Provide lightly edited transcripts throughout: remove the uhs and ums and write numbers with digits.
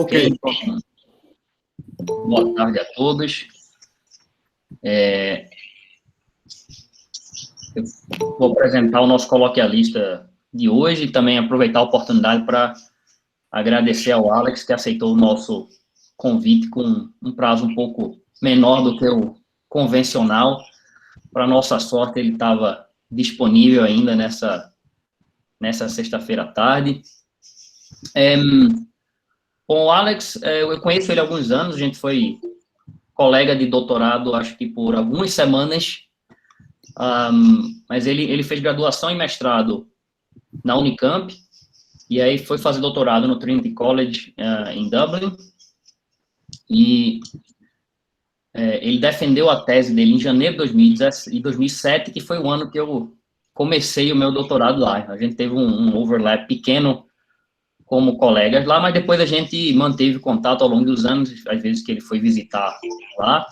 Ok. Então, boa tarde a todos. Eu vou apresentar o nosso coloquialista de hoje e também aproveitar a oportunidade para agradecer ao Alex, que aceitou o nosso convite com um prazo um pouco menor do que o convencional. Para nossa sorte, ele estava disponível ainda nessa sexta-feira à tarde. Bom, o Alex, eu conheço ele há alguns anos, a gente foi colega de doutorado, acho que por algumas semanas, mas ele fez graduação e mestrado na Unicamp, e aí foi fazer doutorado no Trinity College, em Dublin, e ele defendeu a tese dele em janeiro de 2007, que foi o ano que eu comecei o meu doutorado lá. A gente teve um overlap pequeno como colegas lá, mas depois a gente manteve contato ao longo dos anos, às vezes que ele foi visitar lá.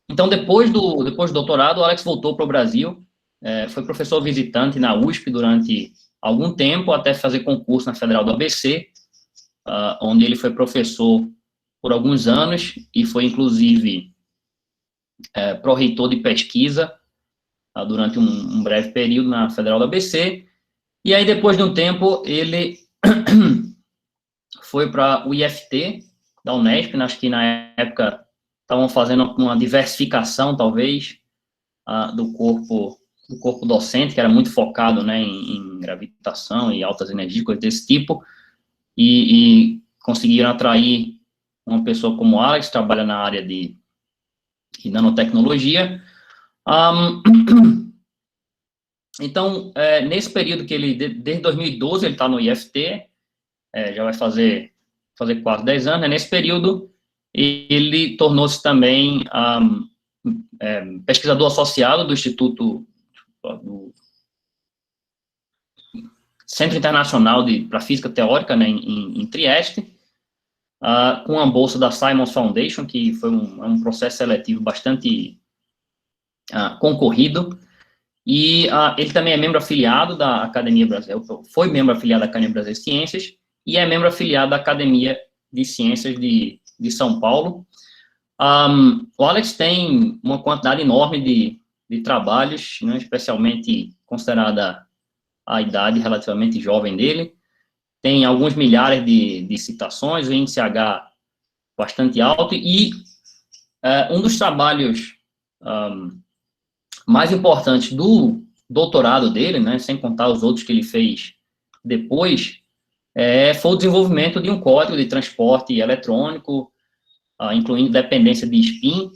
Então, depois do doutorado, o Alex voltou para o Brasil, foi professor visitante na USP durante algum tempo, até fazer concurso na Federal do ABC, onde ele foi professor por alguns anos, e foi, inclusive, pró-reitor de pesquisa durante um breve período na Federal do ABC, e aí, depois de um tempo, ele foi para o IFT, da Unesp, acho que na época estavam fazendo uma diversificação, talvez, do corpo docente, que era muito focado, né, em gravitação e altas energias, coisas desse tipo, e conseguiram atrair uma pessoa como o Alex, que trabalha na área de nanotecnologia. Então, nesse período que ele, desde 2012, ele está no IFT, já vai fazer quase 10 anos, nesse período, ele tornou-se também pesquisador associado do Instituto, do Centro Internacional para Física Teórica, né, em Trieste, com a bolsa da Simons Foundation, que foi um processo seletivo bastante concorrido, e ele também é membro afiliado da Academia Brasileira, foi membro afiliado da Academia Brasileira de Ciências, e é membro afiliado da Academia de Ciências de São Paulo. O Alex tem uma quantidade enorme de trabalhos, né, especialmente considerada a idade relativamente jovem dele. Tem alguns milhares de citações, o índice H bastante alto, e um dos trabalhos mais importantes do doutorado dele, né, sem contar os outros que ele fez depois, foi o desenvolvimento de um código de transporte eletrônico, incluindo dependência de spin,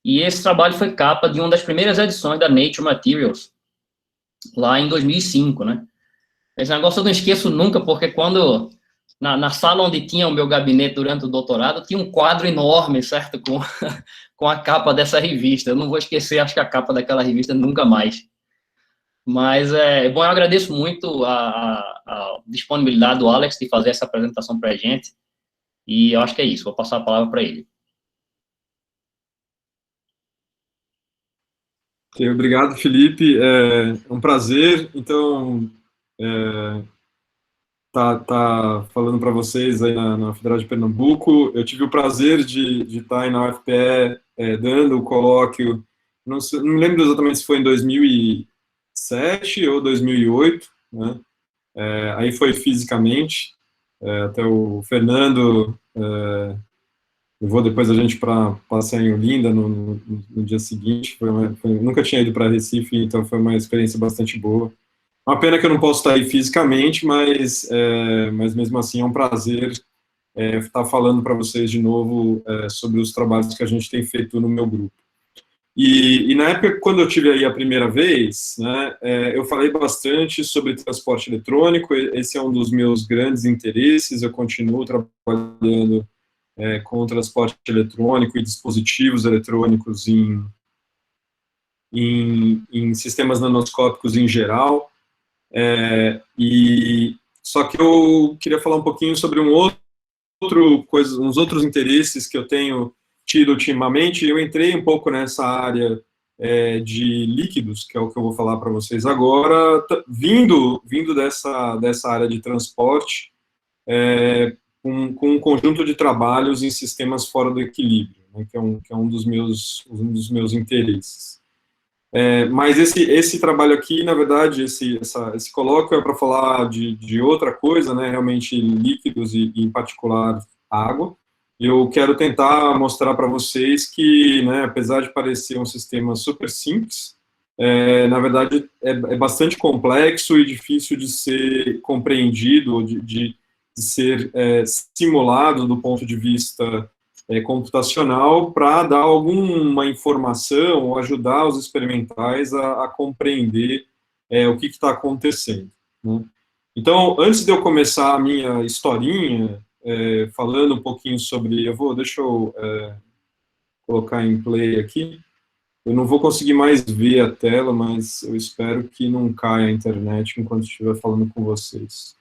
e esse trabalho foi capa de uma das primeiras edições da Nature Materials, lá em 2005, né? Esse negócio eu não esqueço nunca, porque quando, na sala onde tinha o meu gabinete durante o doutorado, tinha um quadro enorme, certo? Com a capa dessa revista. Eu não vou esquecer, acho que a capa daquela revista nunca mais. Mas, bom, eu agradeço muito a disponibilidade do Alex de fazer essa apresentação para a gente, e eu acho que é isso, vou passar a palavra para ele. Obrigado, Felipe. É um prazer. Então, tá falando para vocês aí na Federal de Pernambuco. Eu tive o prazer de estar aí na UFPE dando o colóquio. Não me lembro exatamente se foi em 2007 ou 2008, né? Aí foi fisicamente. Até o Fernando levou depois a gente para passear em Olinda no dia seguinte. Nunca tinha ido para Recife, então foi uma experiência bastante boa. Uma pena que eu não posso estar aí fisicamente, mas mesmo assim é um prazer estar falando para vocês de novo sobre os trabalhos que a gente tem feito no meu grupo. E na época, quando eu tive aí a primeira vez, né, eu falei bastante sobre transporte eletrônico. Esse é um dos meus grandes interesses. Eu continuo trabalhando com o transporte eletrônico e dispositivos eletrônicos em sistemas nanoscópicos em geral. Só que eu queria falar um pouquinho sobre uns outros interesses que eu tenho tido ultimamente. Eu entrei um pouco nessa área de líquidos, que é o que eu vou falar para vocês agora, vindo dessa área de transporte. com um conjunto de trabalhos em sistemas fora do equilíbrio, né, que é um dos meus interesses. Mas esse trabalho aqui, na verdade, esse colóquio é para falar de outra coisa, né, realmente líquidos e, em particular, água. Eu quero tentar mostrar para vocês que, né, apesar de parecer um sistema super simples, na verdade, é bastante complexo e difícil de ser compreendido, de ser simulado do ponto de vista computacional para dar alguma informação ou ajudar os experimentais a compreender o que está acontecendo, né? Então, antes de eu começar a minha historinha, falando um pouquinho sobre... Deixa eu colocar em play aqui. Eu não vou conseguir mais ver a tela, mas eu espero que não caia a internet enquanto estiver falando com vocês.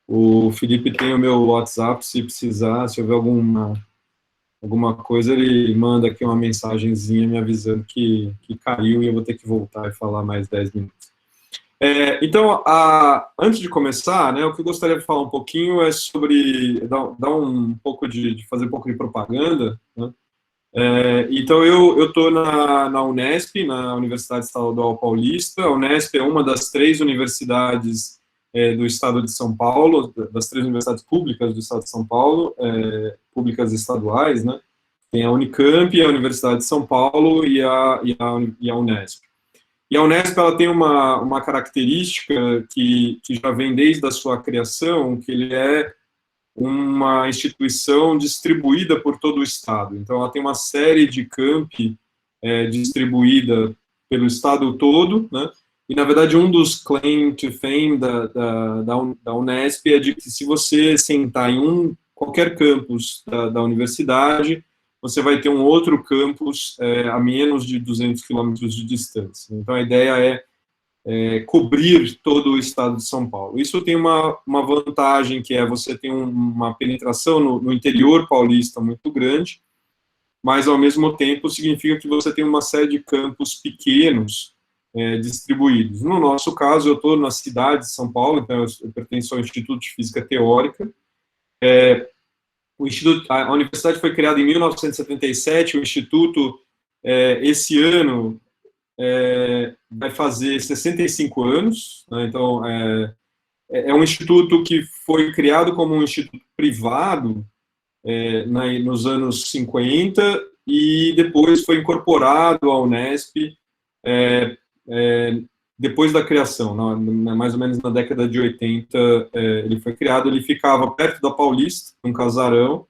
O Felipe tem o meu WhatsApp, se precisar, se houver alguma coisa, ele manda aqui uma mensagenzinha me avisando que caiu e eu vou ter que voltar e falar mais 10 minutos. Então, antes de começar, né, o que eu gostaria de falar um pouquinho é sobre, dar um pouco fazer um pouco de propaganda, né? Então, eu estou na Unesp, na Universidade Estadual Paulista. A Unesp é uma das 3 universidades do estado de São Paulo, das 3 universidades públicas do estado de São Paulo, públicas estaduais, né? Tem a Unicamp, a Universidade de São Paulo e a Unesp. E a Unesp, ela tem uma característica que já vem desde a sua criação, que ele é uma instituição distribuída por todo o estado. Então, ela tem uma série de campi distribuída pelo estado todo, né? E, na verdade, um dos claim to fame da Unesp é de que se você sentar em qualquer campus da universidade, você vai ter um outro campus a menos de 200 quilômetros de distância. Então, a ideia é cobrir todo o estado de São Paulo. Isso tem uma vantagem, que é você tem uma penetração no interior paulista muito grande, mas, ao mesmo tempo, significa que você tem uma série de campos pequenos distribuídos. No nosso caso, eu estou na cidade de São Paulo, então eu pertenço ao Instituto de Física Teórica. A universidade foi criada em 1977, o Instituto, esse ano, vai fazer 65 anos, né? Então, é um instituto que foi criado como um instituto privado nos anos 50 e depois foi incorporado à Unesp depois da criação, mais ou menos na década de 80, ele foi criado. Ele ficava perto da Paulista, num casarão,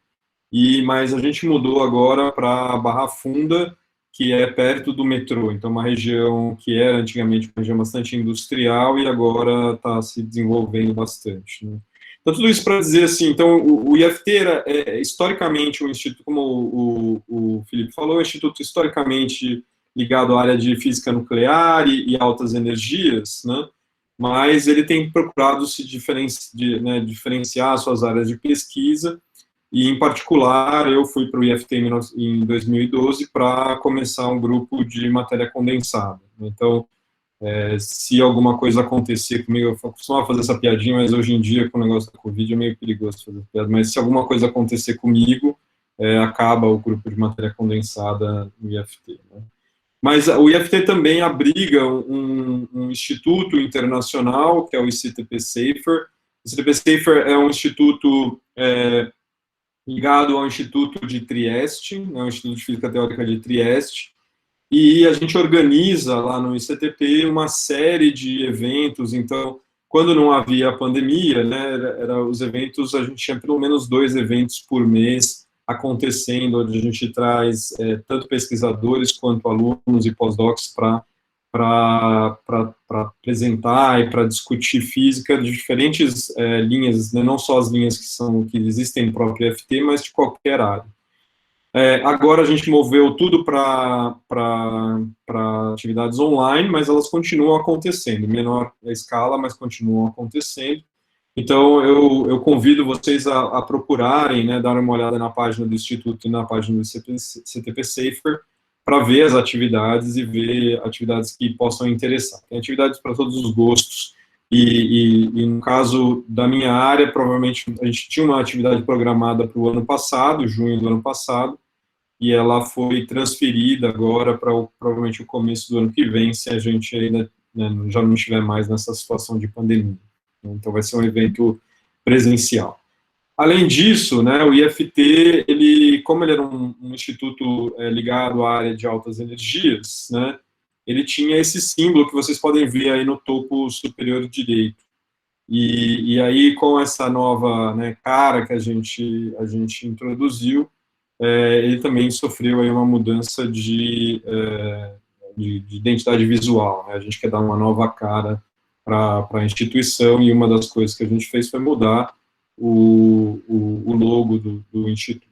mas a gente mudou agora para Barra Funda, que é perto do metrô. Então, uma região que era antigamente uma região bastante industrial e agora está se desenvolvendo bastante, né? Então, tudo isso para dizer assim, então, o IFT era, historicamente, um instituto, como o Felipe falou, um instituto historicamente ligado à área de física nuclear e altas energias, né? Mas ele tem procurado se diferenciar suas áreas de pesquisa. E, em particular, eu fui para o IFT em 2012 para começar um grupo de matéria condensada. Então, se alguma coisa acontecer comigo, eu costumava fazer essa piadinha, mas hoje em dia, com o negócio da Covid, é meio perigoso fazer piada, mas se alguma coisa acontecer comigo, acaba o grupo de matéria condensada no IFT, né? Mas o IFT também abriga um instituto internacional, que é o ICTP Safer. O ICTP Safer é um instituto ligado ao Instituto de Trieste, né, o Instituto de Física Teórica de Trieste, e a gente organiza lá no ICTP uma série de eventos. Então, quando não havia pandemia, né, os eventos, a gente tinha pelo menos 2 eventos por mês acontecendo, onde a gente traz tanto pesquisadores quanto alunos e pós-docs para apresentar e para discutir física de diferentes linhas, né, não só as linhas que existem no próprio IFT, mas de qualquer área. Agora a gente moveu tudo para atividades online, mas elas continuam acontecendo, em menor escala, mas continuam acontecendo. Então, eu convido vocês a procurarem, né, dar uma olhada na página do Instituto e na página do CTP Safer, para ver as atividades e ver atividades que possam interessar. Tem atividades para todos os gostos, E no caso da minha área, provavelmente a gente tinha uma atividade programada para o ano passado, junho do ano passado, e ela foi transferida agora para provavelmente o começo do ano que vem, se a gente ainda, né, já não estiver mais nessa situação de pandemia. Então vai ser um evento presencial. Além disso, né, o IFT, ele, como ele era um instituto ligado à área de altas energias, né, ele tinha esse símbolo que vocês podem ver aí no topo superior direito. E aí, com essa nova, né, cara que a gente introduziu, ele também sofreu aí uma mudança de identidade visual, né? A gente quer dar uma nova cara para a instituição, e uma das coisas que a gente fez foi mudar o logo do Instituto.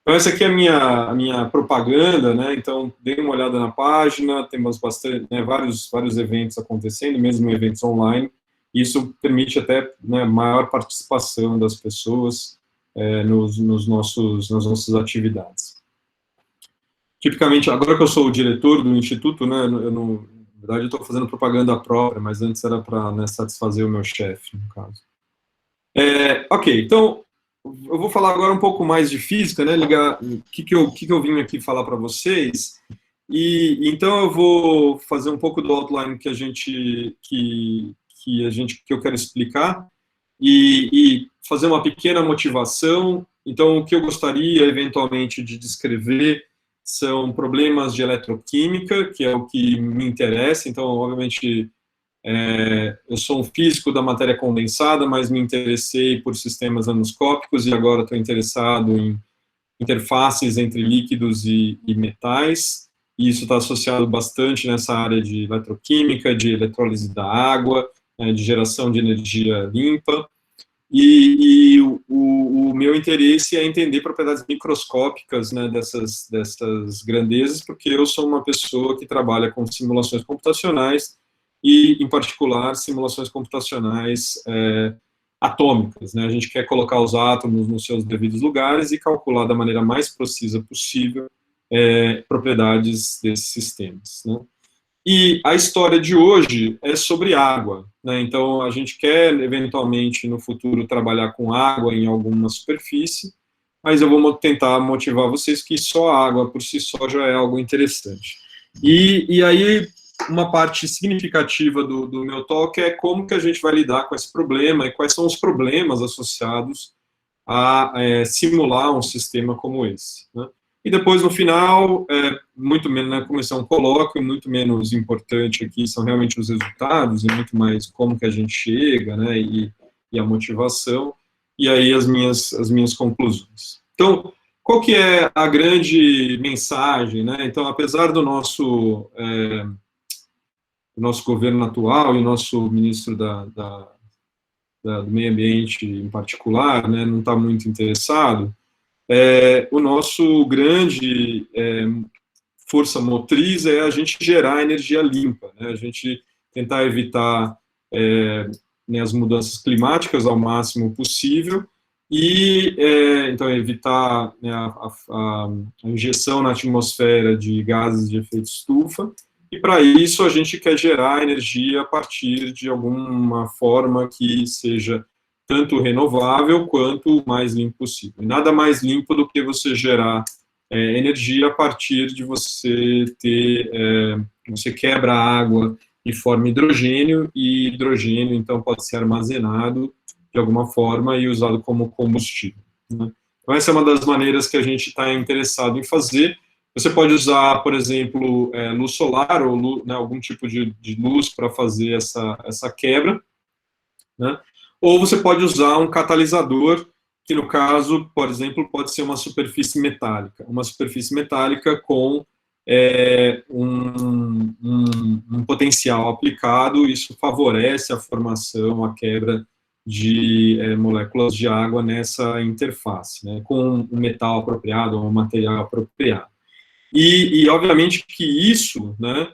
Então, essa aqui é a minha propaganda, né? Então, dê uma olhada na página, temos bastante, né, vários eventos acontecendo, mesmo eventos online. Isso permite até, né, maior participação das pessoas nas nossas atividades. Tipicamente, agora que eu sou o diretor do Instituto, né, eu não, na verdade, eu estou fazendo propaganda própria, mas antes era para, né, satisfazer o meu chefe, no caso. Ok, então, eu vou falar agora um pouco mais de física, né, ligar o que eu vim aqui falar para vocês, e então eu vou fazer um pouco do outline que eu quero explicar, e fazer uma pequena motivação. Então, o que eu gostaria, eventualmente, de descrever são problemas de eletroquímica, que é o que me interessa. Então, obviamente, eu sou um físico da matéria condensada, mas me interessei por sistemas nanoscópicos, e agora estou interessado em interfaces entre líquidos e metais, e isso está associado bastante nessa área de eletroquímica, de eletrólise da água, de geração de energia limpa, e o meu interesse é entender propriedades microscópicas, né, dessas grandezas, porque eu sou uma pessoa que trabalha com simulações computacionais, e, em particular, simulações computacionais atômicas, né? A gente quer colocar os átomos nos seus devidos lugares e calcular da maneira mais precisa possível propriedades desses sistemas, né? E a história de hoje é sobre água, né? Então, a gente quer, eventualmente, no futuro, trabalhar com água em alguma superfície, mas eu vou tentar motivar vocês que só a água, por si só, já é algo interessante. E aí, uma parte significativa do meu talk é como que a gente vai lidar com esse problema e quais são os problemas associados a simular um sistema como esse, né? E depois, no final, muito menos, né, como esse é um colóquio, muito menos importante aqui são realmente os resultados, e muito mais como que a gente chega, né, e a motivação, e aí as minhas conclusões. Então, qual que é a grande mensagem, né? Então, apesar do nosso governo atual e o nosso ministro do meio ambiente em particular, né, não está muito interessado, o nosso grande força motriz é a gente gerar energia limpa, né, a gente tentar evitar né, as mudanças climáticas ao máximo possível, e então evitar, né, a injeção na atmosfera de gases de efeito estufa, e para isso a gente quer gerar energia a partir de alguma forma que seja tanto renovável quanto o mais limpo possível. E nada mais limpo do que você gerar energia a partir de você você quebra a água e forma hidrogênio, e hidrogênio, então, pode ser armazenado de alguma forma e usado como combustível, né? Então, essa é uma das maneiras que a gente está interessado em fazer. Você pode usar, por exemplo, luz solar ou né, algum tipo de luz para fazer essa quebra, né? Ou você pode usar um catalisador, que no caso, por exemplo, pode ser uma superfície metálica. Uma superfície metálica com um potencial aplicado, isso favorece a formação, a quebra de moléculas de água nessa interface, né, com um metal apropriado, ou um material apropriado. E obviamente que isso, né,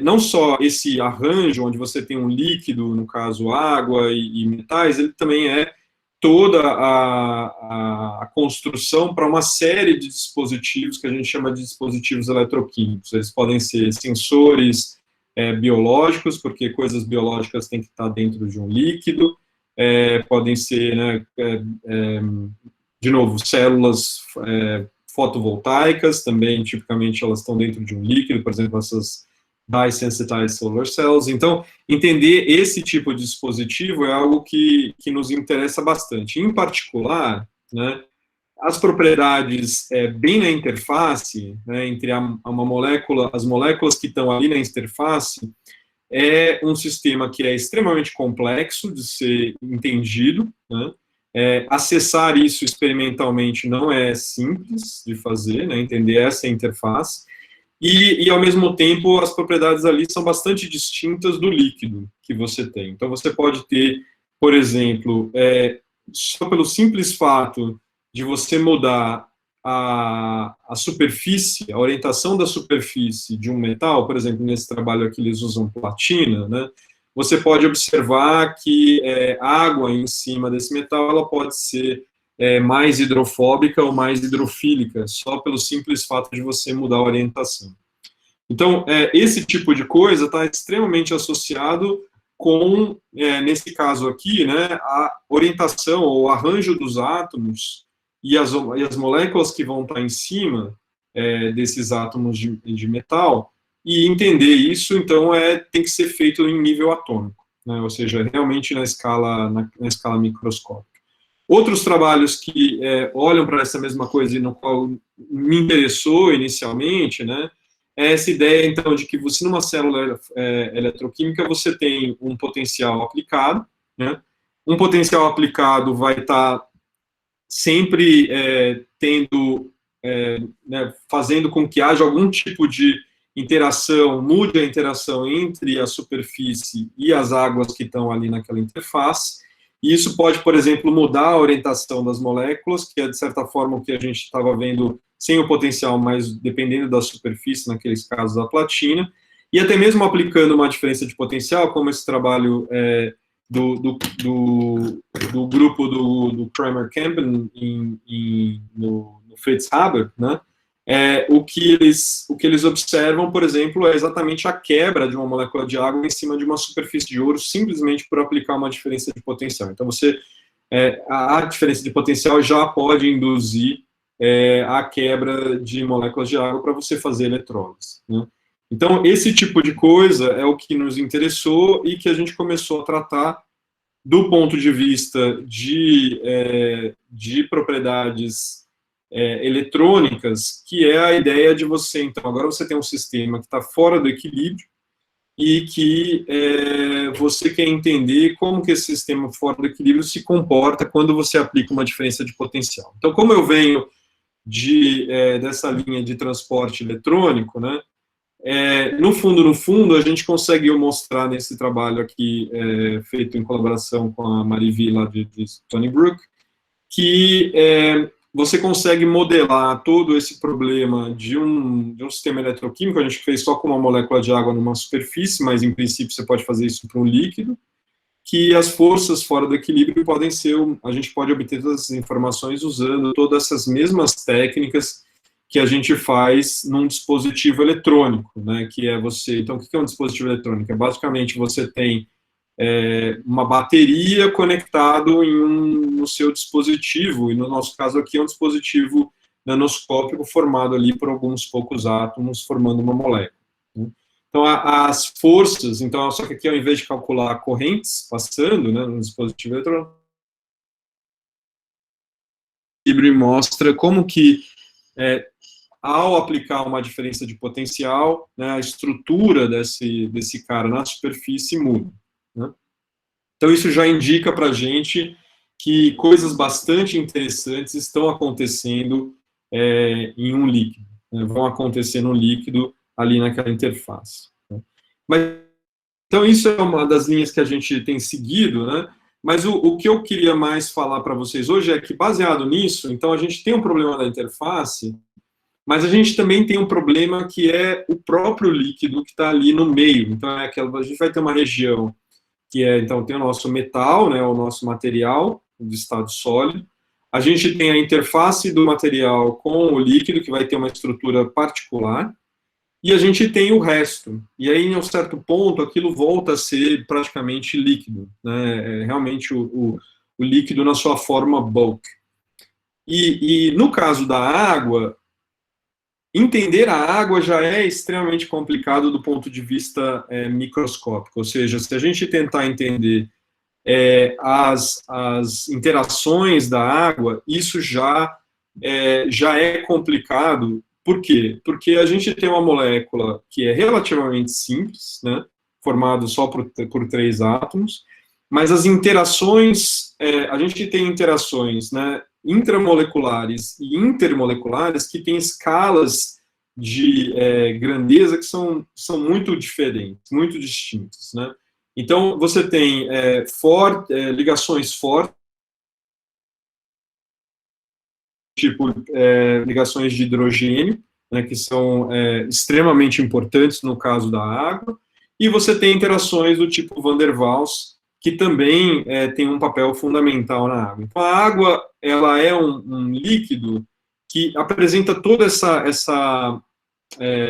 não só esse arranjo onde você tem um líquido, no caso água e metais, ele também é toda a construção para uma série de dispositivos que a gente chama de dispositivos eletroquímicos. Eles podem ser sensores, biológicos, porque coisas biológicas têm que estar dentro de um líquido, podem ser, né, de novo, células fotovoltaicas, também, tipicamente, elas estão dentro de um líquido, por exemplo, essas dye-sensitized solar cells. Então, entender esse tipo de dispositivo é algo que nos interessa bastante. Em particular, né, as propriedades bem na interface, né, entre uma molécula, as moléculas que estão ali na interface, é um sistema que é extremamente complexo de ser entendido, né? Acessar isso experimentalmente não é simples de fazer, né? Entender essa interface, e, ao mesmo tempo, as propriedades ali são bastante distintas do líquido que você tem. Então, você pode ter, por exemplo, só pelo simples fato de você mudar a superfície, a orientação da superfície de um metal, por exemplo, nesse trabalho aqui eles usam platina, né? Você pode observar que a água em cima desse metal, ela pode ser mais hidrofóbica ou mais hidrofílica, só pelo simples fato de você mudar a orientação. Então, esse tipo de coisa está extremamente associado com, nesse caso aqui, né, a orientação ou arranjo dos átomos e as moléculas que vão estar em cima desses átomos de metal, e entender isso, então, tem que ser feito em nível atômico, né, ou seja, realmente na escala microscópica. Outros trabalhos que olham para essa mesma coisa e no qual me interessou inicialmente, né, é essa ideia, então, de que você, numa célula eletroquímica, você tem um potencial aplicado, né, um potencial aplicado vai estar sempre né, fazendo com que haja algum tipo de interação, mude a interação entre a superfície e as águas que estão ali naquela interface. E isso pode, por exemplo, mudar a orientação das moléculas, que é, de certa forma, o que a gente estava vendo sem o potencial, mas dependendo da superfície, naqueles casos da platina, e até mesmo aplicando uma diferença de potencial, como esse trabalho do grupo do Kramer Campbell no Fritz Haber, né? O que eles observam, por exemplo, é exatamente a quebra de uma molécula de água em cima de uma superfície de ouro, simplesmente por aplicar uma diferença de potencial. Então, a diferença de potencial já pode induzir a quebra de moléculas de água para você fazer eletrólise, né? Então, esse tipo de coisa é o que nos interessou e que a gente começou a tratar do ponto de vista de propriedades eletrônicas, que é a ideia de você, então, agora você tem um sistema que está fora do equilíbrio e que você quer entender como que esse sistema fora do equilíbrio se comporta quando você aplica uma diferença de potencial. Então, como eu venho dessa linha de transporte eletrônico, né, no fundo, a gente conseguiu mostrar nesse trabalho aqui, feito em colaboração com a Marivi, lá de Stony Brook, que você consegue modelar todo esse problema de um sistema eletroquímico. A gente fez só com uma molécula de água numa superfície, mas, em princípio, você pode fazer isso para um líquido, que as forças fora do equilíbrio podem ser, a gente pode obter todas essas informações usando todas essas mesmas técnicas que a gente faz num dispositivo eletrônico, né, que é você, então, o que é um dispositivo eletrônico? Basicamente, você tem uma bateria conectado no seu dispositivo, e no nosso caso aqui é um dispositivo nanoscópico formado ali por alguns poucos átomos formando uma molécula, né? Então, as forças, então, só que aqui, ao invés de calcular correntes passando, né, no dispositivo eletrônico, e mostra como que ao aplicar uma diferença de potencial, né, a estrutura desse cara na superfície muda, né? Então, isso já indica para a gente que coisas bastante interessantes estão acontecendo em um líquido, né, vão acontecer no líquido ali naquela interface, né? Mas, então, isso é uma das linhas que a gente tem seguido, né? Mas o que eu queria mais falar para vocês hoje é que, baseado nisso, então, a gente tem um problema da interface, mas a gente também tem um problema que é o próprio líquido que está ali no meio. Então, a gente vai ter uma região que então, tem o nosso metal, né, o nosso material de estado sólido. A gente tem a interface do material com o líquido, que vai ter uma estrutura particular. e a gente tem o resto. E aí, em um certo ponto, aquilo volta a ser praticamente líquido, né? Realmente o líquido na sua forma bulk. E no caso da água, entender a água já é extremamente complicado do ponto de vista microscópico, ou seja, se a gente tentar entender as interações da água, isso já é complicado. Por quê? Porque a gente tem uma molécula que é relativamente simples, né, formada só por 3 átomos, mas as interações, a gente tem interações, né, intramoleculares e intermoleculares que têm escalas de grandeza que são muito diferentes, muito distintas, né? Então, você tem ligações fortes, tipo ligações de hidrogênio, né, que são extremamente importantes no caso da água, e você tem interações do tipo Van der Waals, que também tem um papel fundamental na água. Então, a água, ela é um líquido que apresenta toda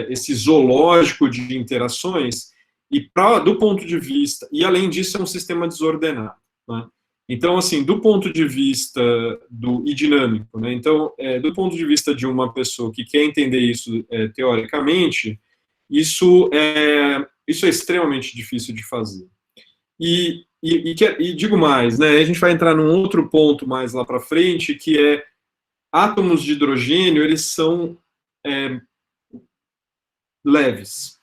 esse zoológico de interações, e do ponto de vista, e além disso é um sistema desordenado, né? Então, assim, do ponto de vista e dinâmico, né? Então, do ponto de vista de uma pessoa que quer entender isso teoricamente, isso é extremamente difícil de fazer. E digo mais, né? A gente vai entrar num outro ponto mais lá para frente, que é átomos de hidrogênio, eles são leves.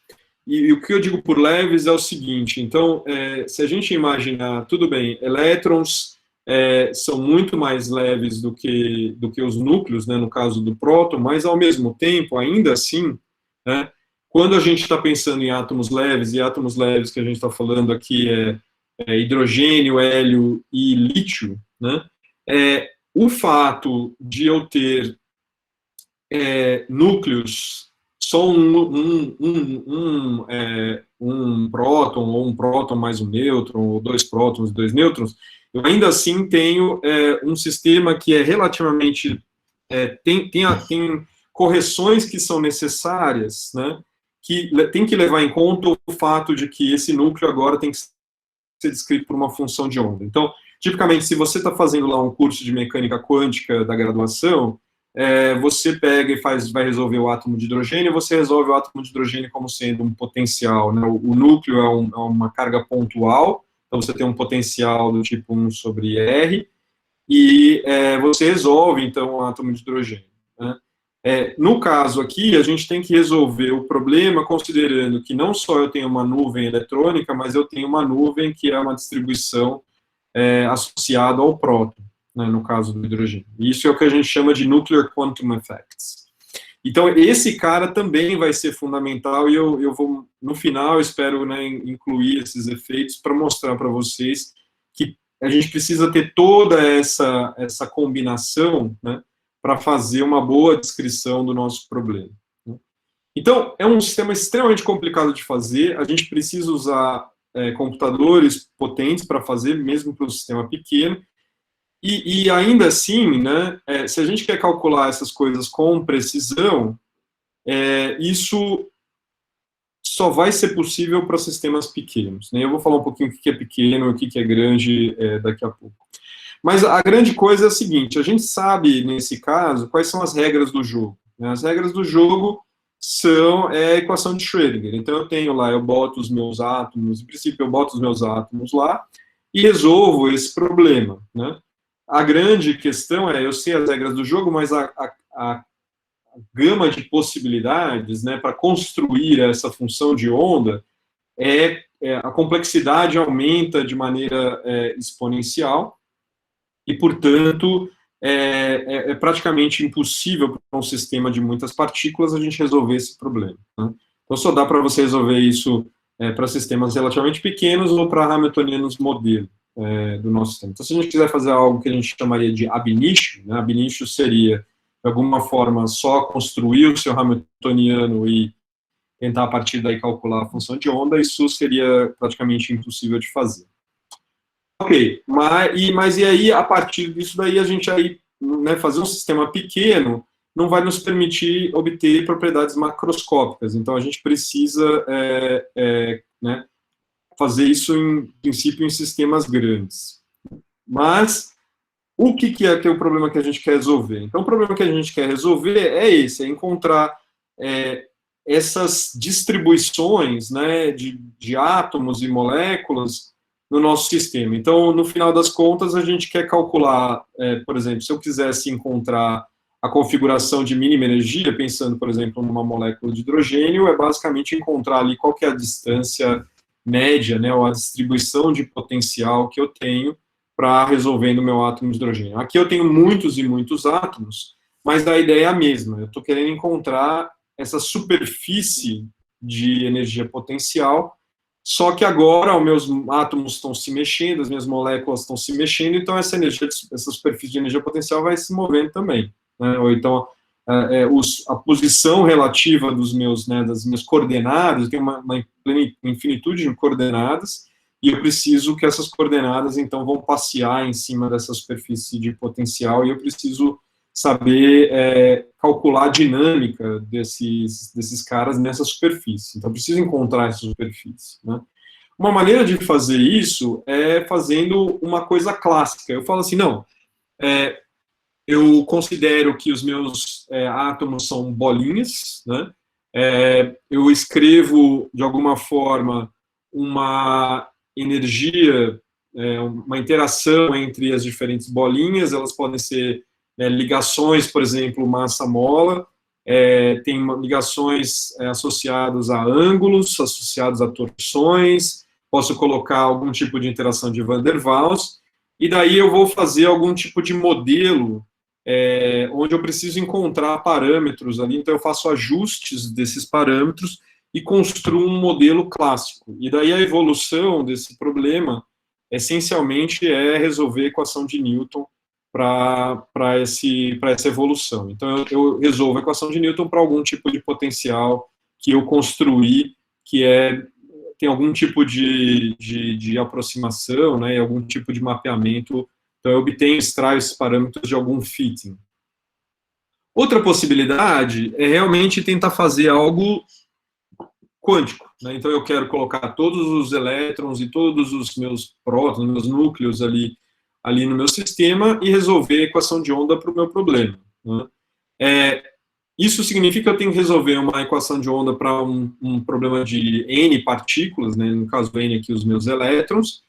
E o que eu digo por leves é o seguinte, então, se a gente imaginar, tudo bem, elétrons são muito mais leves do que os núcleos, né, no caso do próton, mas, ao mesmo tempo, ainda assim, né, quando a gente está pensando em átomos leves, e átomos leves que a gente está falando aqui hidrogênio, hélio e lítio, né, o fato de eu ter núcleos só um próton, ou um próton mais um nêutron, ou 2 prótons e 2 nêutrons, eu ainda assim tenho um sistema que é relativamente... tem correções que são necessárias, né, que tem que levar em conta o fato de que esse núcleo agora tem que ser descrito por uma função de onda. Então, tipicamente, se você está fazendo lá um curso de mecânica quântica da graduação, você pega e vai resolver o átomo de hidrogênio, você resolve o átomo de hidrogênio como sendo um potencial, né? O núcleo é uma carga pontual, então você tem um potencial do tipo 1 sobre R, e você resolve, então, o átomo de hidrogênio, né? No caso aqui, a gente tem que resolver o problema considerando que não só eu tenho uma nuvem eletrônica, mas eu tenho uma nuvem que é uma distribuição associada ao próton, né, no caso do hidrogênio. Isso é o que a gente chama de Nuclear Quantum Effects. Então, esse cara também vai ser fundamental, e eu vou, no final, espero, né, incluir esses efeitos para mostrar para vocês que a gente precisa ter toda essa combinação, né, para fazer uma boa descrição do nosso problema, né. Então, é um sistema extremamente complicado de fazer, a gente precisa usar computadores potentes para fazer, mesmo para um sistema pequeno, e ainda assim, né, se a gente quer calcular essas coisas com precisão, isso só vai ser possível para sistemas pequenos, né? Eu vou falar um pouquinho o que é pequeno e o que é grande daqui a pouco. Mas a grande coisa é a seguinte, a gente sabe, nesse caso, quais são as regras do jogo, né? As regras do jogo são a equação de Schrödinger. Então, eu boto os meus átomos, em princípio, eu boto os meus átomos lá e resolvo esse problema, né? A grande questão eu sei as regras do jogo, mas a gama de possibilidades, né, para construir essa função de onda, a complexidade aumenta de maneira exponencial, e, portanto, é praticamente impossível para um sistema de muitas partículas a gente resolver esse problema, né? Então, só dá para você resolver isso para sistemas relativamente pequenos ou para hamiltonianos modelo do nosso sistema. Então, se a gente quiser fazer algo que a gente chamaria de ab initio, né, ab initio seria, de alguma forma, só construir o seu hamiltoniano e tentar, a partir daí, calcular a função de onda, isso seria praticamente impossível de fazer. Ok, mas e aí, a partir disso daí, a gente aí, né, fazer um sistema pequeno não vai nos permitir obter propriedades macroscópicas. Então, a gente precisa né, fazer isso, em princípio, em sistemas grandes. Mas o que é o problema que a gente quer resolver? Então, o problema que a gente quer resolver é esse, é encontrar essas distribuições, né, de átomos e moléculas no nosso sistema. Então, no final das contas, a gente quer calcular, por exemplo, se eu quisesse encontrar a configuração de mínima energia, pensando, por exemplo, numa molécula de hidrogênio, é basicamente encontrar ali qual que é a distância média, né, ou a distribuição de potencial que eu tenho para resolver no meu átomo de hidrogênio. Aqui eu tenho muitos e muitos átomos, mas a ideia é a mesma. Eu estou querendo encontrar essa superfície de energia potencial, só que agora os meus átomos estão se mexendo, as minhas moléculas estão se mexendo, então essa superfície de energia potencial vai se movendo também, né? Ou então a posição relativa das minhas coordenadas, eu tenho uma infinitude de coordenadas, e eu preciso que essas coordenadas, então, vão passear em cima dessa superfície de potencial, e eu preciso saber calcular a dinâmica desses caras nessa superfície. Então, eu preciso encontrar essa superfície, né? Uma maneira de fazer isso é fazendo uma coisa clássica. Eu falo assim, não, eu considero que os meus átomos são bolinhas, né? Eu escrevo, de alguma forma, uma energia, uma interação entre as diferentes bolinhas, elas podem ser ligações, por exemplo, massa-mola, tem ligações associadas a ângulos, associadas a torções, posso colocar algum tipo de interação de Van der Waals, e daí eu vou fazer algum tipo de modelo onde eu preciso encontrar parâmetros ali, então eu faço ajustes desses parâmetros e construo um modelo clássico. E daí a evolução desse problema, essencialmente, é resolver a equação de Newton para essa evolução. Então, eu resolvo a equação de Newton para algum tipo de potencial que eu construí, que tem algum tipo de aproximação, né, algum tipo de mapeamento. Então, eu obtenho, extraio esses parâmetros de algum fitting. Outra possibilidade é realmente tentar fazer algo quântico, né? Então, eu quero colocar todos os elétrons e todos os meus prótons, meus núcleos ali no meu sistema e resolver a equação de onda para o meu problema, né? Isso significa que eu tenho que resolver uma equação de onda para um problema de N partículas, né? No caso, N aqui, os meus elétrons.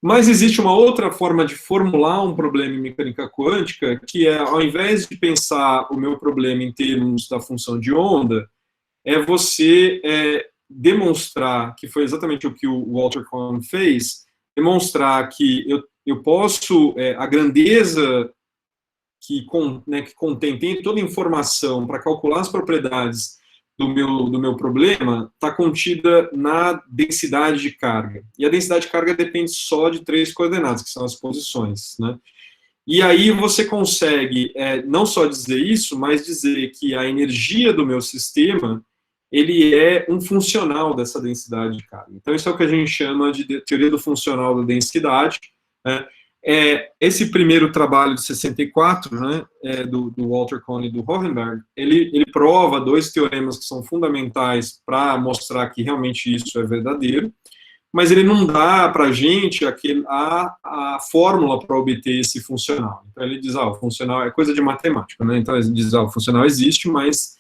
Mas existe uma outra forma de formular um problema em mecânica quântica, que é, ao invés de pensar o meu problema em termos da função de onda, é você demonstrar, que foi exatamente o que o Walter Kohn fez, demonstrar que eu posso, a grandeza que contém, tem toda a informação para calcular as propriedades do meu problema, está contida na densidade de carga. E a densidade de carga depende só de 3 coordenadas, que são as posições, né? E aí você consegue não só dizer isso, mas dizer que a energia do meu sistema, ele é um funcional dessa densidade de carga. Então, isso é o que a gente chama de teoria do funcional da densidade, né? Esse primeiro trabalho de 64, né, do Walter Kohn e do Hohenberg, ele prova 2 teoremas que são fundamentais para mostrar que realmente isso é verdadeiro, mas ele não dá para a gente a fórmula para obter esse funcional. Então, ele diz, o funcional é coisa de matemática, né? Então, ele diz, o funcional existe, mas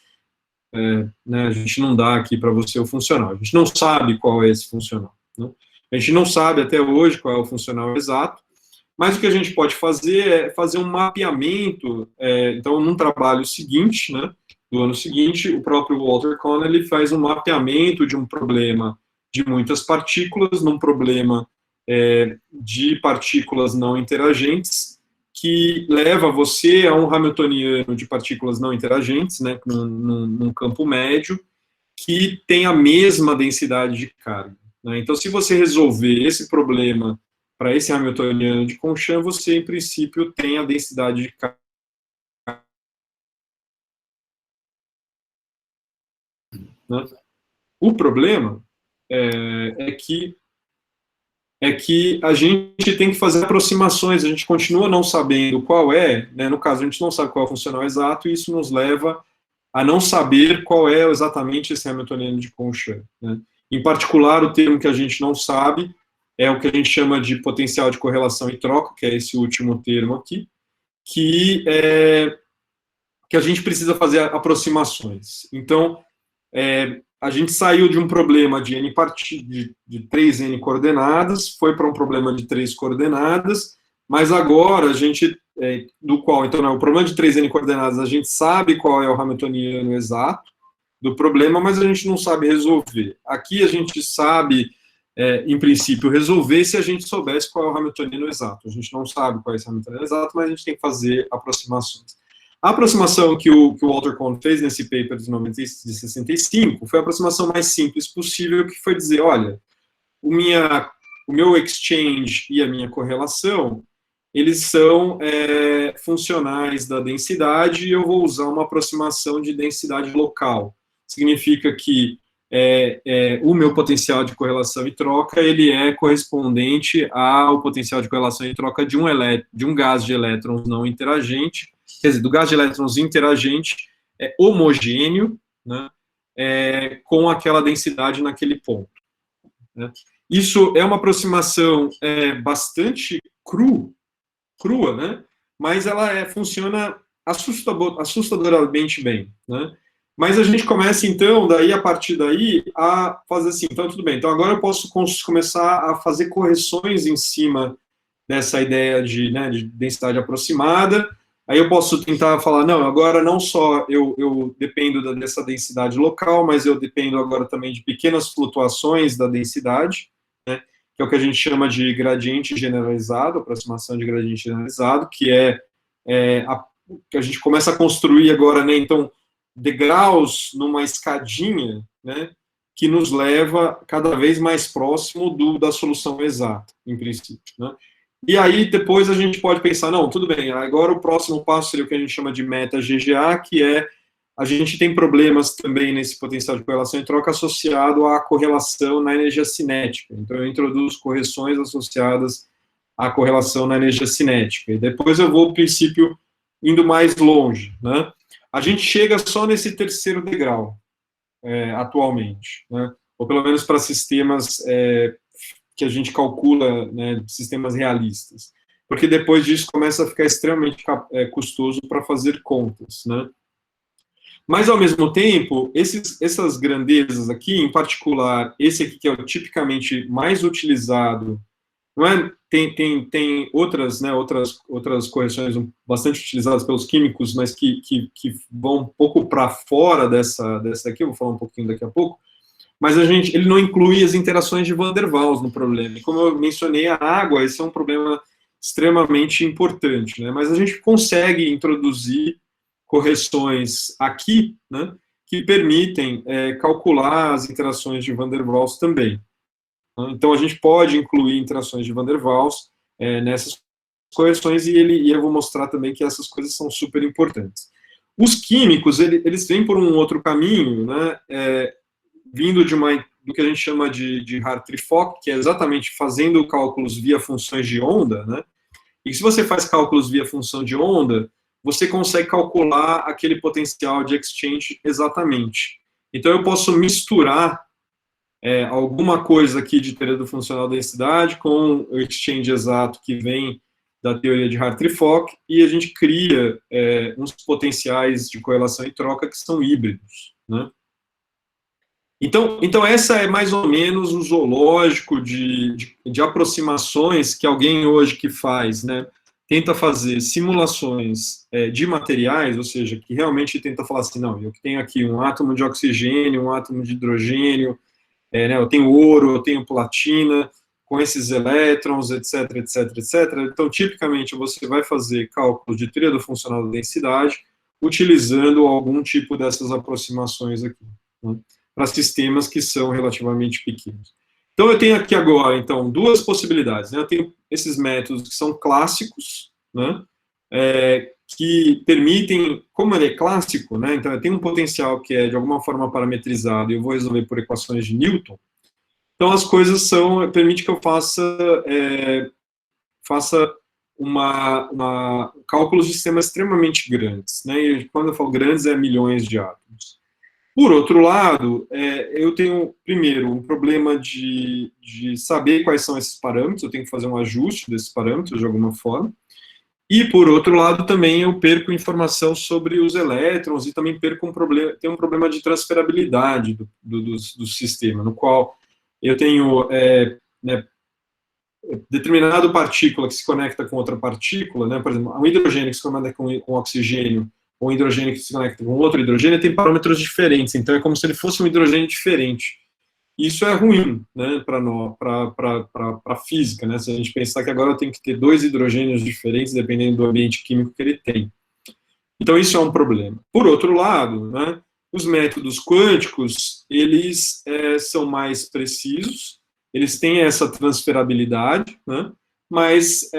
né, a gente não dá aqui para você o funcional. A gente não sabe qual é esse funcional, né? A gente não sabe até hoje qual é o funcional exato, mas o que a gente pode fazer é fazer um mapeamento. Então, num trabalho seguinte, né, do ano seguinte, o próprio Walter Kohn ele faz um mapeamento de um problema de muitas partículas, num problema de partículas não interagentes, que leva você a um hamiltoniano de partículas não interagentes, né, num campo médio, que tem a mesma densidade de carga, né? Então, se você resolver esse problema para esse hamiltoniano de Conchamp, você, em princípio, tem a densidade de carga, né? O problema é que é que a gente tem que fazer aproximações, a gente continua não sabendo qual é, né, no caso, a gente não sabe qual é o funcional exato, e isso nos leva a não saber qual é exatamente esse hamiltoniano de Kohn-Sham, né? Em particular, o termo que a gente não sabe é o que a gente chama de potencial de correlação e troca, que é esse último termo aqui, que a gente precisa fazer aproximações. Então, a gente saiu de um problema de n de 3n coordenadas, foi para um problema de 3 coordenadas, mas agora a gente, do qual, então, o problema de 3n coordenadas, a gente sabe qual é o hamiltoniano exato do problema, mas a gente não sabe resolver. Aqui a gente sabe, em princípio, resolver se a gente soubesse qual é o hamiltoniano exato. A gente não sabe qual é esse hamiltoniano exato, mas a gente tem que fazer aproximações. A aproximação que o Walter Kohn fez nesse paper de 65 foi a aproximação mais simples possível, que foi dizer, olha, o meu exchange e a minha correlação, eles são funcionais da densidade, e eu vou usar uma aproximação de densidade local. Significa que o meu potencial de correlação e troca, ele é correspondente ao potencial de correlação e troca de um gás de elétrons não interagente, quer dizer, do gás de elétrons interagente homogêneo, né, com aquela densidade naquele ponto, né. Isso é uma aproximação bastante crua, né, mas ela funciona assustadoramente bem, né. Mas a gente começa, então, a partir daí, a fazer assim, então, tudo bem, então agora eu posso começar a fazer correções em cima dessa ideia de densidade aproximada. Aí eu posso tentar falar, não, agora não só eu dependo dessa densidade local, mas eu dependo agora também de pequenas flutuações da densidade, né, que é o que a gente chama de gradiente generalizado, aproximação de gradiente generalizado, que que a gente começa a construir agora, né, então, degraus numa escadinha, né, que nos leva cada vez mais próximo da solução exata, em princípio, né. E aí, depois a gente pode pensar, não, tudo bem, agora o próximo passo seria o que a gente chama de meta-GGA, que a gente tem problemas também nesse potencial de correlação e troca associado à correlação na energia cinética. Então, eu introduzo correções associadas à correlação na energia cinética. E depois eu vou, no princípio, indo mais longe, né. A gente chega só nesse terceiro degrau, atualmente, né, ou pelo menos para sistemas que a gente calcula, né, sistemas realistas, porque depois disso começa a ficar extremamente custoso para fazer contas, né. Mas, ao mesmo tempo, essas grandezas aqui, em particular, esse aqui que é o tipicamente mais utilizado, não é? Tem outras, né, outras correções bastante utilizadas pelos químicos, mas que vão um pouco para fora dessa aqui, eu vou falar um pouquinho daqui a pouco, mas ele não inclui as interações de Van der Waals no problema. E como eu mencionei, a água, esse é um problema extremamente importante, né, mas a gente consegue introduzir correções aqui, né, que permitem calcular as interações de Van der Waals também. Então, a gente pode incluir interações de Van der Waals nessas correções, e eu vou mostrar também que essas coisas são super importantes. Os químicos, eles vêm por um outro caminho, né, vindo do que a gente chama de Hartree-Fock, que é exatamente fazendo cálculos via funções de onda, né, e se você faz cálculos via função de onda, você consegue calcular aquele potencial de exchange exatamente. Então, eu posso misturar alguma coisa aqui de teoria do funcional da densidade com o exchange exato que vem da teoria de Hartree-Fock, e a gente cria uns potenciais de correlação e troca que são híbridos, né? Então essa é mais ou menos o zoológico de aproximações que alguém hoje que faz, né, tenta fazer simulações de materiais, ou seja, que realmente tenta falar assim, não, eu tenho aqui um átomo de oxigênio, um átomo de hidrogênio, né, eu tenho ouro, eu tenho platina, com esses elétrons, etc, etc, etc. Então, tipicamente, você vai fazer cálculos de teoria do funcional da densidade, utilizando algum tipo dessas aproximações aqui, né, para sistemas que são relativamente pequenos. Então, eu tenho aqui agora, então, duas possibilidades, né? Eu tenho esses métodos que são clássicos, né, que permitem, como ele é clássico, né, então eu tenho um potencial que é de alguma forma parametrizado e eu vou resolver por equações de Newton. Então, as coisas permite que eu faça cálculos de sistemas extremamente grandes, né? E quando eu falo grandes, é milhões de átomos. Por outro lado, eu tenho, primeiro, um problema de saber quais são esses parâmetros, eu tenho que fazer um ajuste desses parâmetros de alguma forma. E, por outro lado, também eu perco informação sobre os elétrons e também tem um problema de transferabilidade do sistema, no qual eu tenho né, determinada partícula que se conecta com outra partícula, né, por exemplo, um hidrogênio que se conecta com oxigênio, ou um hidrogênio que se conecta com outro hidrogênio, tem parâmetros diferentes, então é como se ele fosse um hidrogênio diferente. Isso é ruim, né, para a física, né, se a gente pensar que agora eu tenho que ter 2 hidrogênios diferentes, dependendo do ambiente químico que ele tem. Então, isso é um problema. Por outro lado, né, os métodos quânticos, eles são mais precisos, eles têm essa transferabilidade, né, mas,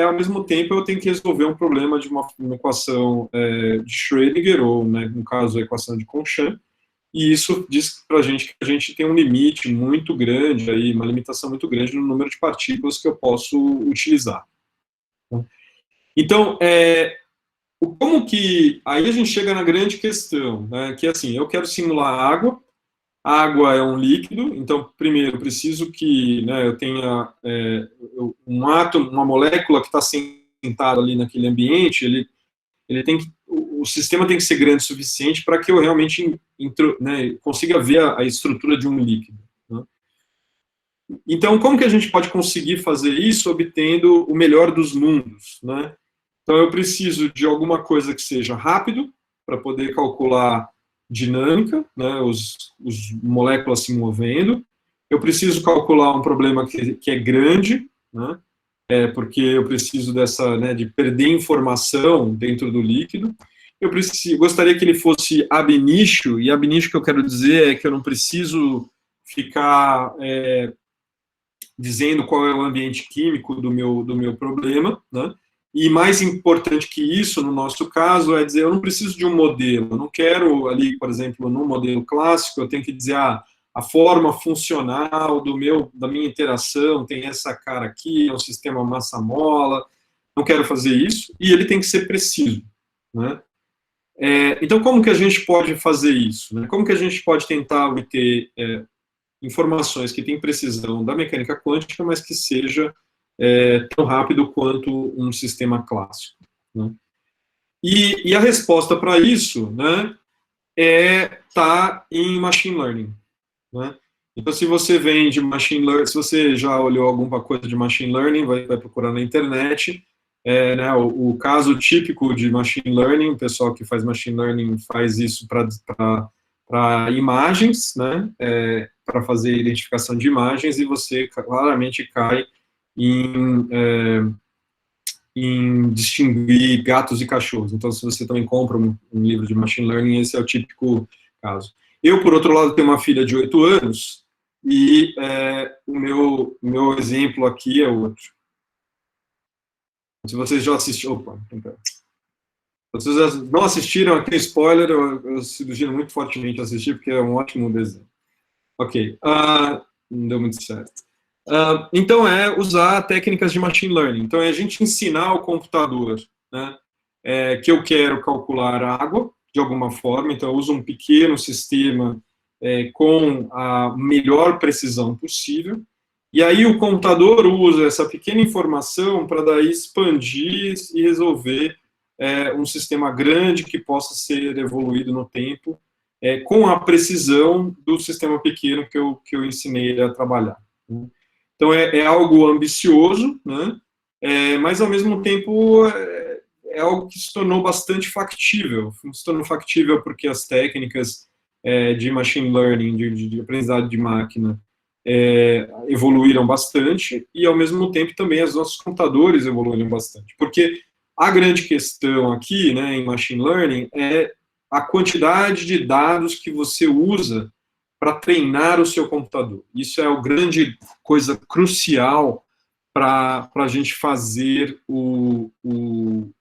ao mesmo tempo, eu tenho que resolver um problema de uma equação de Schrödinger, ou, né, no caso, a equação de Conchamp, e isso diz para a gente que a gente tem um limite muito grande, aí, uma limitação muito grande no número de partículas que eu posso utilizar. Então, como que... Aí a gente chega na grande questão, né, que assim, eu quero simular água, a água é um líquido, então, primeiro, eu preciso que, né, eu tenha um átomo, uma molécula que está sentada ali naquele ambiente, ele tem que, o sistema tem que ser grande o suficiente para que eu realmente né, consiga ver a estrutura de um líquido. Né? Então, como que a gente pode conseguir fazer isso obtendo o melhor dos mundos? Né? Então, eu preciso de alguma coisa que seja rápido, para poder calcular dinâmica, né, os moléculas se movendo. Eu preciso calcular um problema que é grande, né, porque eu preciso né, de perder informação dentro do líquido. Eu gostaria que ele fosse ab initio, e ab initio que eu quero dizer é que eu não preciso ficar dizendo qual é o ambiente químico do meu problema, né? E mais importante que isso, no nosso caso, é dizer, eu não preciso de um modelo, eu não quero ali, por exemplo, no modelo clássico, eu tenho que dizer, a forma funcional da minha interação tem essa cara aqui, é um sistema massa-mola, não quero fazer isso, e ele tem que ser preciso, né? Então, como que a gente pode fazer isso? Né? Como que a gente pode tentar obter informações que têm precisão da mecânica quântica, mas que seja tão rápido quanto um sistema clássico? Né? E a resposta para isso, né, tá em machine learning. Né? Então, se você vem de machine learning, se você já olhou alguma coisa de machine learning, vai procurar na internet. Né, o caso típico de machine learning, o pessoal que faz machine learning faz isso para imagens, né, para fazer identificação de imagens, e você claramente cai em distinguir gatos e cachorros. Então, se você também compra um livro de machine learning, esse é o típico caso. Eu, por outro lado, tenho uma filha de 8 anos, e o meu exemplo aqui é outro. Se vocês já assistiram... Opa, se vocês não assistiram, aqui spoiler, eu sugiro muito fortemente assistir, porque é um ótimo desenho. Ok, não deu muito certo. Então, usar técnicas de machine learning. Então, é a gente ensinar ao computador, né, que eu quero calcular água, de alguma forma, então eu uso um pequeno sistema com a melhor precisão possível, e aí o computador usa essa pequena informação para daí expandir e resolver um sistema grande que possa ser evoluído no tempo, com a precisão do sistema pequeno que eu ensinei a trabalhar. Né? Então, é algo ambicioso, né? Mas, ao mesmo tempo, é algo que se tornou bastante factível. Se tornou factível porque as técnicas de machine learning, de aprendizado de máquina, evoluíram bastante, e, ao mesmo tempo, também os nossos computadores evoluíram bastante. Porque a grande questão aqui, né, em machine learning, é a quantidade de dados que você usa para treinar o seu computador. Isso é a grande coisa crucial para a gente fazer o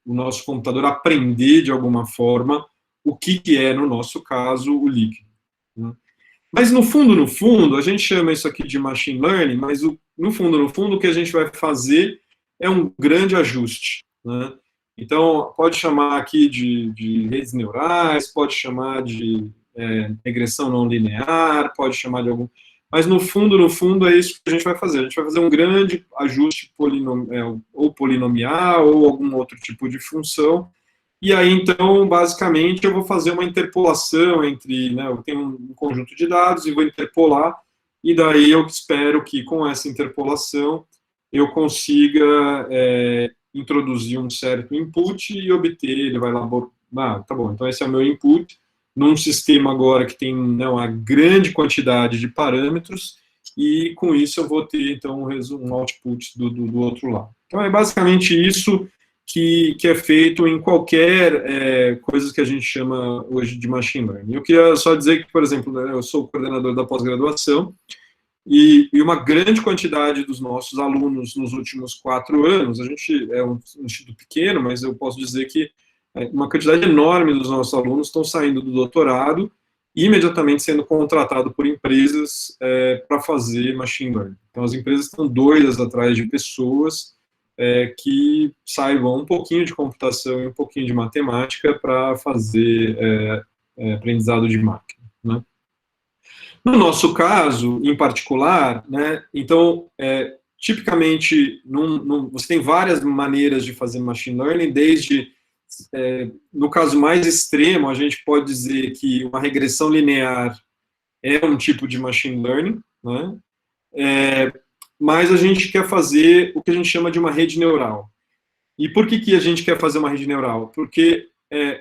nosso computador aprender, de alguma forma, o que é, no nosso caso, o líquido. Né? Mas no fundo, a gente chama isso aqui de machine learning, mas no fundo, o que a gente vai fazer é um grande ajuste, né? Então, pode chamar aqui de redes neurais, pode chamar de regressão não linear, pode chamar de algum... Mas no fundo, é isso que a gente vai fazer. A gente vai fazer um grande ajuste ou polinomial, ou algum outro tipo de função. E aí, então, basicamente, eu vou fazer uma interpolação entre, né, eu tenho um conjunto de dados e vou interpolar, e daí eu espero que com essa interpolação eu consiga introduzir um certo input e obter, ele vai lá, tá bom, então esse é o meu input, num sistema agora que tem uma grande quantidade de parâmetros, e com isso eu vou ter, então, um output do outro lado. Então, é basicamente isso que é feito em qualquer coisa que a gente chama hoje de machine learning. Eu queria só dizer que, por exemplo, né, eu sou coordenador da pós-graduação, e uma grande quantidade dos nossos alunos nos últimos 4 anos, a gente é um instituto pequeno, mas eu posso dizer que uma quantidade enorme dos nossos alunos estão saindo do doutorado e imediatamente sendo contratados por empresas para fazer machine learning. Então, as empresas estão doidas atrás de pessoas que saibam um pouquinho de computação e um pouquinho de matemática para fazer aprendizado de máquina, né? No nosso caso, em particular, né, então, tipicamente, você tem várias maneiras de fazer machine learning, desde, no caso mais extremo, a gente pode dizer que uma regressão linear é um tipo de machine learning, né, mas a gente quer fazer o que a gente chama de uma rede neural. E por que a gente quer fazer uma rede neural? Porque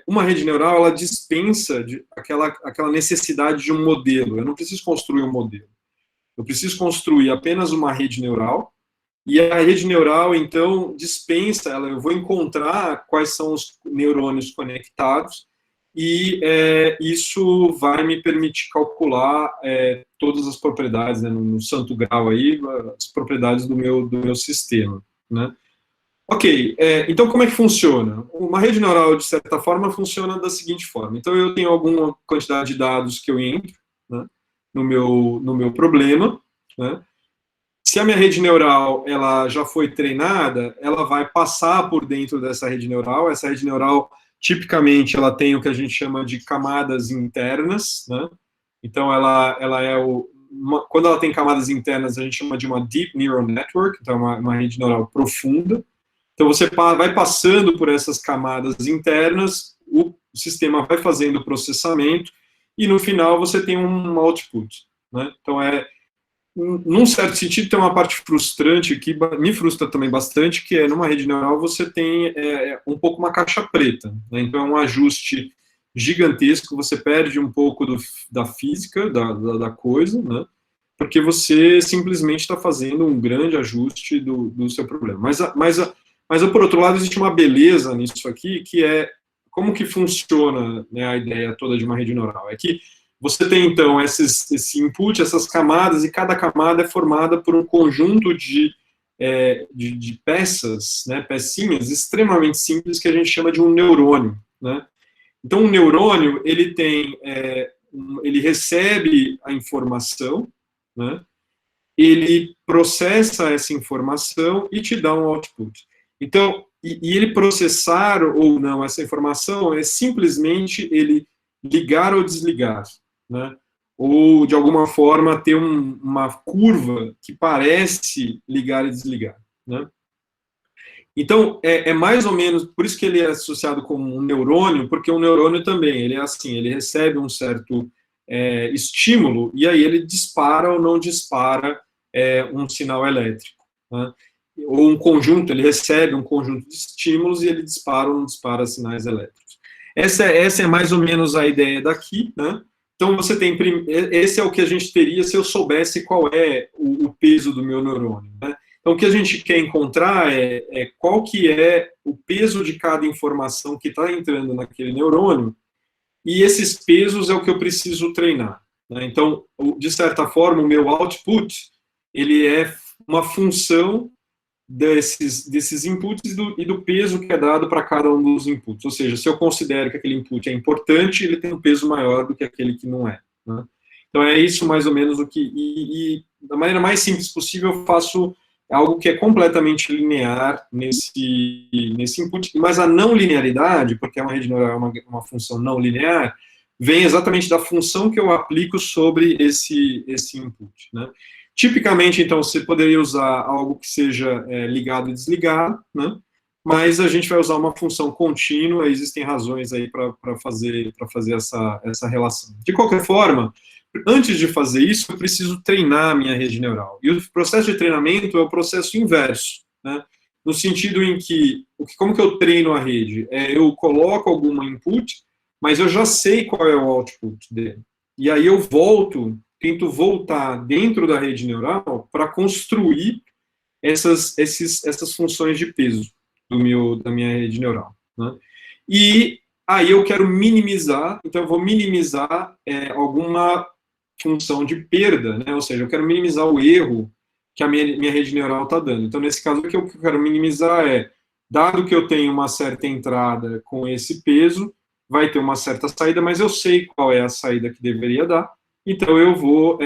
uma rede neural, ela dispensa aquela necessidade de um modelo. Eu não preciso construir um modelo. Eu preciso construir apenas uma rede neural, e a rede neural, então, dispensa ela. Eu vou encontrar quais são os neurônios conectados, e isso vai me permitir calcular todas as propriedades, né, no santo grau aí, as propriedades do meu sistema, né? Ok, então como é que funciona? Uma rede neural, de certa forma, funciona da seguinte forma. Então, eu tenho alguma quantidade de dados que eu entro, né, no meu problema, né? Se a minha rede neural ela já foi treinada, ela vai passar por dentro dessa rede neural. Essa rede neural, tipicamente, ela tem o que a gente chama de camadas internas, né? Então, ela é quando ela tem camadas internas, a gente chama de uma Deep Neural Network, então uma rede neural profunda. Então, você vai passando por essas camadas internas, o sistema vai fazendo o processamento, e no final você tem um output, né? Então, num certo sentido, tem uma parte frustrante, que me frustra também bastante, que numa rede neural você tem um pouco uma caixa preta, né? Então, é um ajuste gigantesco, você perde um pouco da física da coisa, né? Porque você simplesmente está fazendo um grande ajuste do seu problema. Mas, por outro lado, existe uma beleza nisso aqui, que é como que funciona, né, a ideia toda de uma rede neural. É que você tem, então, esse input, essas camadas, e cada camada é formada por um conjunto de peças, né, pecinhas extremamente simples, que a gente chama de um neurônio, né? Então, um neurônio, ele recebe a informação, né? Ele processa essa informação e te dá um output. Então, e ele processar ou não essa informação é simplesmente ele ligar ou desligar, né? Ou, de alguma forma, ter uma curva que parece ligar e desligar, né? Então, é mais ou menos, por isso que ele é associado com um neurônio, porque um neurônio também, ele é assim, ele recebe um certo estímulo, e aí ele dispara ou não dispara um sinal elétrico, né? Ou um conjunto, ele recebe um conjunto de estímulos e ele dispara ou não dispara sinais elétricos. Essa é mais ou menos a ideia daqui, né? Então, esse é o que a gente teria se eu soubesse qual é o peso do meu neurônio, né? Então, o que a gente quer encontrar é qual que é o peso de cada informação que está entrando naquele neurônio, e esses pesos é o que eu preciso treinar, né? Então, de certa forma, o meu output, ele é uma função desses inputs e do peso que é dado para cada um dos inputs. Ou seja, se eu considero que aquele input é importante, ele tem um peso maior do que aquele que não é, né? Então, é isso mais ou menos o que... E da maneira mais simples possível, eu faço algo que é completamente linear nesse input, mas a não linearidade, porque uma rede neural é uma função não linear, vem exatamente da função que eu aplico sobre esse input, né? Tipicamente, então, você poderia usar algo que seja ligado e desligado, né? Mas a gente vai usar uma função contínua, existem razões aí para fazer essa relação. De qualquer forma, antes de fazer isso, eu preciso treinar a minha rede neural. E o processo de treinamento é o processo inverso, né? No sentido em que, como que eu treino a rede? Eu coloco alguma input, mas eu já sei qual é o output dele. E aí eu tento voltar dentro da rede neural para construir essas funções de peso da minha rede neural, né? E aí eu quero minimizar, então eu vou minimizar alguma função de perda, né? Ou seja, eu quero minimizar o erro que a minha rede neural está dando. Então, nesse caso, o que eu quero minimizar dado que eu tenho uma certa entrada com esse peso, vai ter uma certa saída, mas eu sei qual é a saída que deveria dar, então eu vou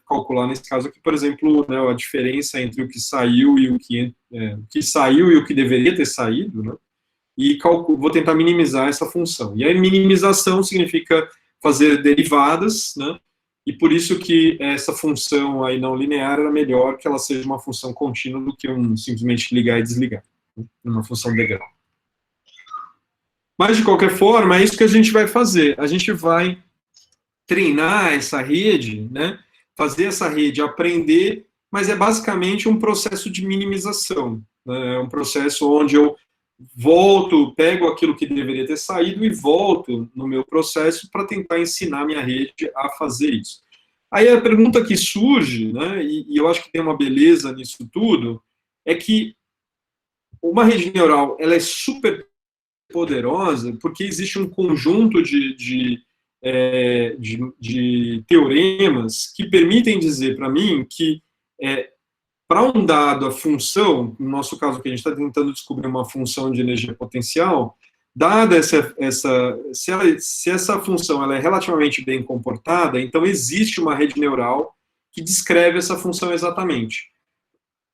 calcular, nesse caso aqui, por exemplo, né, a diferença entre o que saiu e o que saiu e o que deveria ter saído, né? E vou tentar minimizar essa função. E aí, minimização significa fazer derivadas, né? E por isso que essa função aí não linear era melhor que ela seja uma função contínua do que simplesmente ligar e desligar, né? Uma função degrau. Mas, de qualquer forma, é isso que a gente vai fazer. A gente vai treinar essa rede, né? Fazer essa rede aprender, mas é basicamente um processo de minimização, né? É um processo onde eu pego aquilo que deveria ter saído e volto no meu processo para tentar ensinar minha rede a fazer isso. Aí a pergunta que surge, né, e eu acho que tem uma beleza nisso tudo, é que uma rede neural ela é super poderosa porque existe um conjunto de teoremas que permitem dizer para mim que para um dado, a função, no nosso caso que a gente está tentando descobrir uma função de energia potencial, dada se essa função ela é relativamente bem comportada, então existe uma rede neural que descreve essa função exatamente.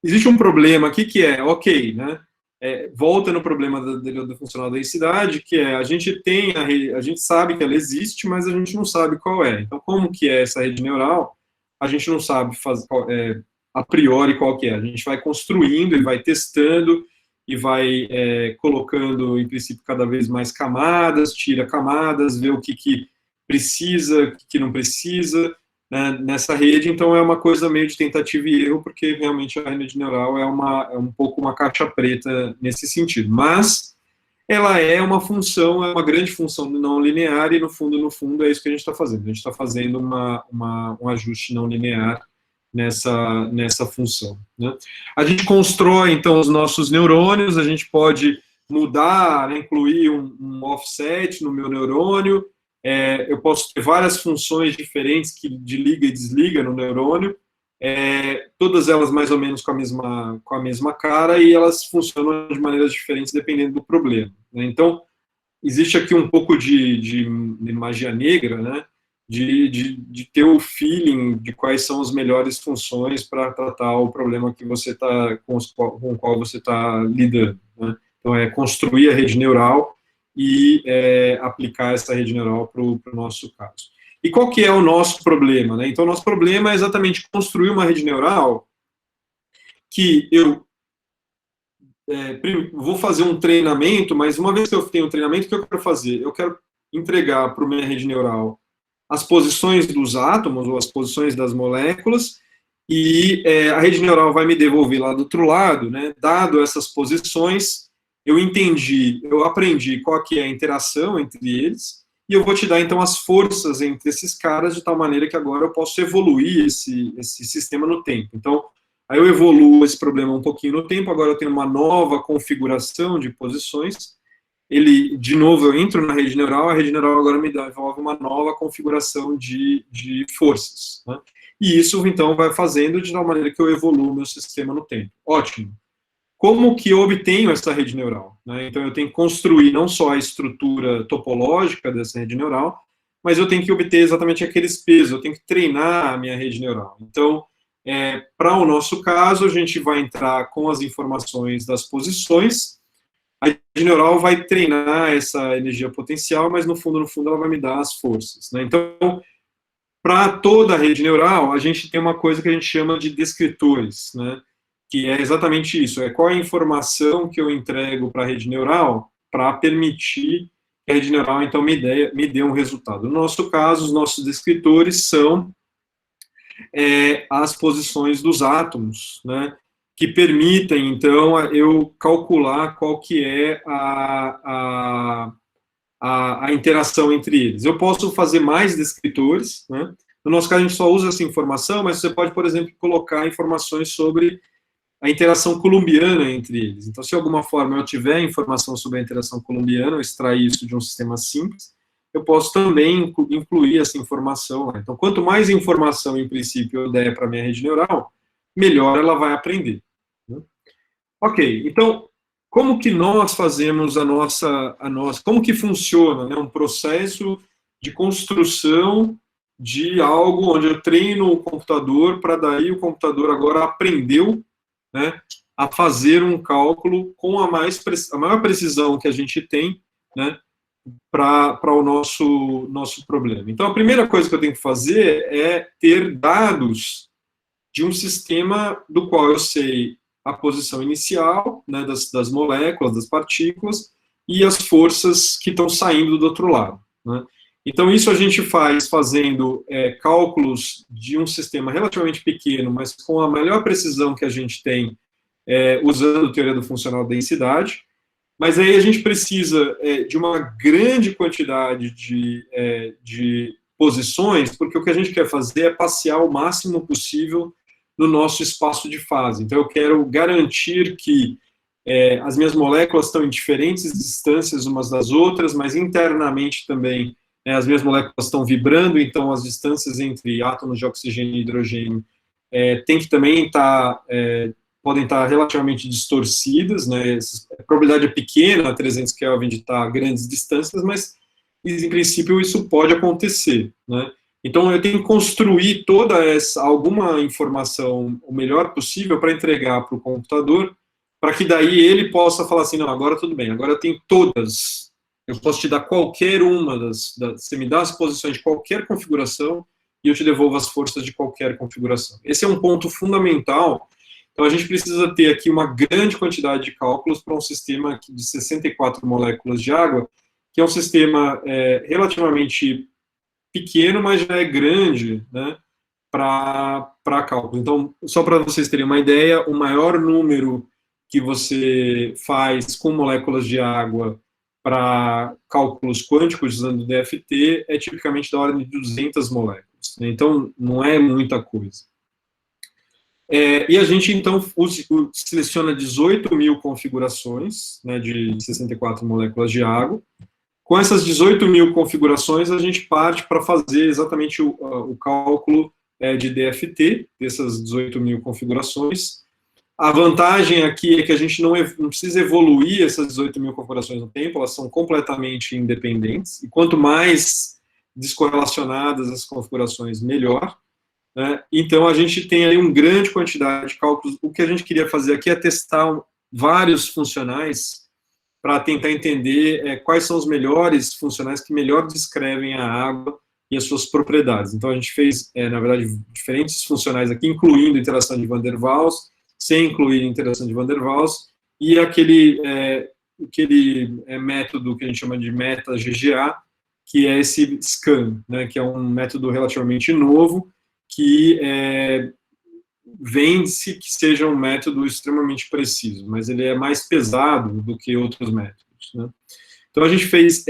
Existe um problema aqui que ok, né? Volta no problema da funcional densidade, que a gente sabe que ela existe, mas a gente não sabe qual é. Então, como que é essa rede neural? A gente não sabe a priori qual que é. A gente vai construindo e vai testando e vai colocando, em princípio, cada vez mais camadas, tira camadas, vê o que precisa, o que não precisa, né, nessa rede. Então, é uma coisa meio de tentativa e erro, porque realmente a rede neural é um pouco uma caixa preta nesse sentido. Mas ela é uma função, é uma grande função não linear e, no fundo, é isso que a gente está fazendo. A gente está fazendo um ajuste não linear nessa função, né? A gente constrói, então, os nossos neurônios, a gente pode mudar, né, incluir um offset no meu neurônio, eu posso ter várias funções diferentes de liga e desliga no neurônio, todas elas mais ou menos com a mesma cara, e elas funcionam de maneiras diferentes dependendo do problema, né? Então, existe aqui um pouco de magia negra, né? De ter o feeling de quais são as melhores funções para tratar o problema que você com o qual você está lidando, né? Então, construir a rede neural e aplicar essa rede neural para o nosso caso. E qual que é o nosso problema, né? Então, o nosso problema é exatamente construir uma rede neural que eu vou fazer um treinamento, mas uma vez que eu tenho um treinamento, o que eu quero fazer? Eu quero entregar para a minha rede neural as posições dos átomos, ou as posições das moléculas, e a rede neural vai me devolver lá do outro lado, né? Dado essas posições, eu aprendi qual que é a interação entre eles, e eu vou te dar, então, as forças entre esses caras, de tal maneira que agora eu posso evoluir esse sistema no tempo. Então, aí eu evoluo esse problema um pouquinho no tempo, agora eu tenho uma nova configuração de posições, de novo, eu entro na rede neural, a rede neural agora me devolve uma nova configuração de forças, né? E isso, então, vai fazendo de tal maneira que eu evoluo o meu sistema no tempo. Ótimo. Como que eu obtenho essa rede neural, né? Então, eu tenho que construir não só a estrutura topológica dessa rede neural, mas eu tenho que obter exatamente aqueles pesos, eu tenho que treinar a minha rede neural. Então, para o nosso caso, a gente vai entrar com as informações das posições, a rede neural vai treinar essa energia potencial, mas no fundo, ela vai me dar as forças, né? Então, para toda a rede neural, a gente tem uma coisa que a gente chama de descritores, né? Que é exatamente isso, qual é a informação que eu entrego para a rede neural para permitir que a rede neural, então, me dê um resultado. No nosso caso, os nossos descritores são as posições dos átomos, né? Que permitem, então, eu calcular qual que é a interação entre eles. Eu posso fazer mais descritores, né? No nosso caso, a gente só usa essa informação, mas você pode, por exemplo, colocar informações sobre a interação coulombiana entre eles. Então, se de alguma forma eu tiver informação sobre a interação coulombiana, eu extrair isso de um sistema simples, eu posso também incluir essa informação lá. Então, quanto mais informação, em princípio, eu der para a minha rede neural, melhor ela vai aprender, né? Ok, então, como que nós fazemos como que funciona, né, um processo de construção de algo onde eu treino o computador para daí o computador agora aprendeu, né, a fazer um cálculo com a maior precisão que a gente tem, né, para o nosso problema. Então, a primeira coisa que eu tenho que fazer é ter dados de um sistema do qual eu sei a posição inicial, né, das moléculas, das partículas, e as forças que estão saindo do outro lado, né? Então, isso a gente faz fazendo cálculos de um sistema relativamente pequeno, mas com a melhor precisão que a gente tem, usando a teoria do funcional densidade. Mas aí a gente precisa de uma grande quantidade de posições, porque o que a gente quer fazer é passear o máximo possível no nosso espaço de fase. Então, eu quero garantir que as minhas moléculas estão em diferentes distâncias umas das outras, mas internamente também as minhas moléculas estão vibrando, então as distâncias entre átomos de oxigênio e hidrogênio tem que também podem estar relativamente distorcidas, né? A probabilidade é pequena, 300 Kelvin, de estar a grandes distâncias, mas, em princípio, isso pode acontecer, né? Então, eu tenho que construir alguma informação o melhor possível para entregar para o computador, para que daí ele possa falar assim, não, agora tudo bem, agora eu tenho todas, eu posso te dar qualquer uma você me dá as posições de qualquer configuração e eu te devolvo as forças de qualquer configuração. Esse é um ponto fundamental. Então, a gente precisa ter aqui uma grande quantidade de cálculos para um sistema de 64 moléculas de água, que é um sistema relativamente pequeno, mas já é grande, né, para cálculo. Então, só para vocês terem uma ideia, o maior número que você faz com moléculas de água para cálculos quânticos usando o DFT é tipicamente da ordem de 200 moléculas, né? Então, não é muita coisa. E a gente, então, seleciona 18 mil configurações, né, de 64 moléculas de água. Com essas 18 mil configurações, a gente parte para fazer exatamente o cálculo de DFT, dessas 18 mil configurações. A vantagem aqui é que a gente não precisa evoluir essas 18 mil configurações no tempo, elas são completamente independentes, e quanto mais descorrelacionadas as configurações, melhor. Então, a gente tem aí uma grande quantidade de cálculos. O que a gente queria fazer aqui é testar vários funcionais para tentar entender quais são os melhores funcionais que melhor descrevem a água e as suas propriedades. Então, a gente fez, na verdade, diferentes funcionais aqui, incluindo interação de Van der Waals, sem incluir interação de Van der Waals, e aquele método que a gente chama de meta-GGA, que é esse scan, né, que é um método relativamente novo, que vende-se que seja um método extremamente preciso, mas ele é mais pesado do que outros métodos, né? Então, a gente fez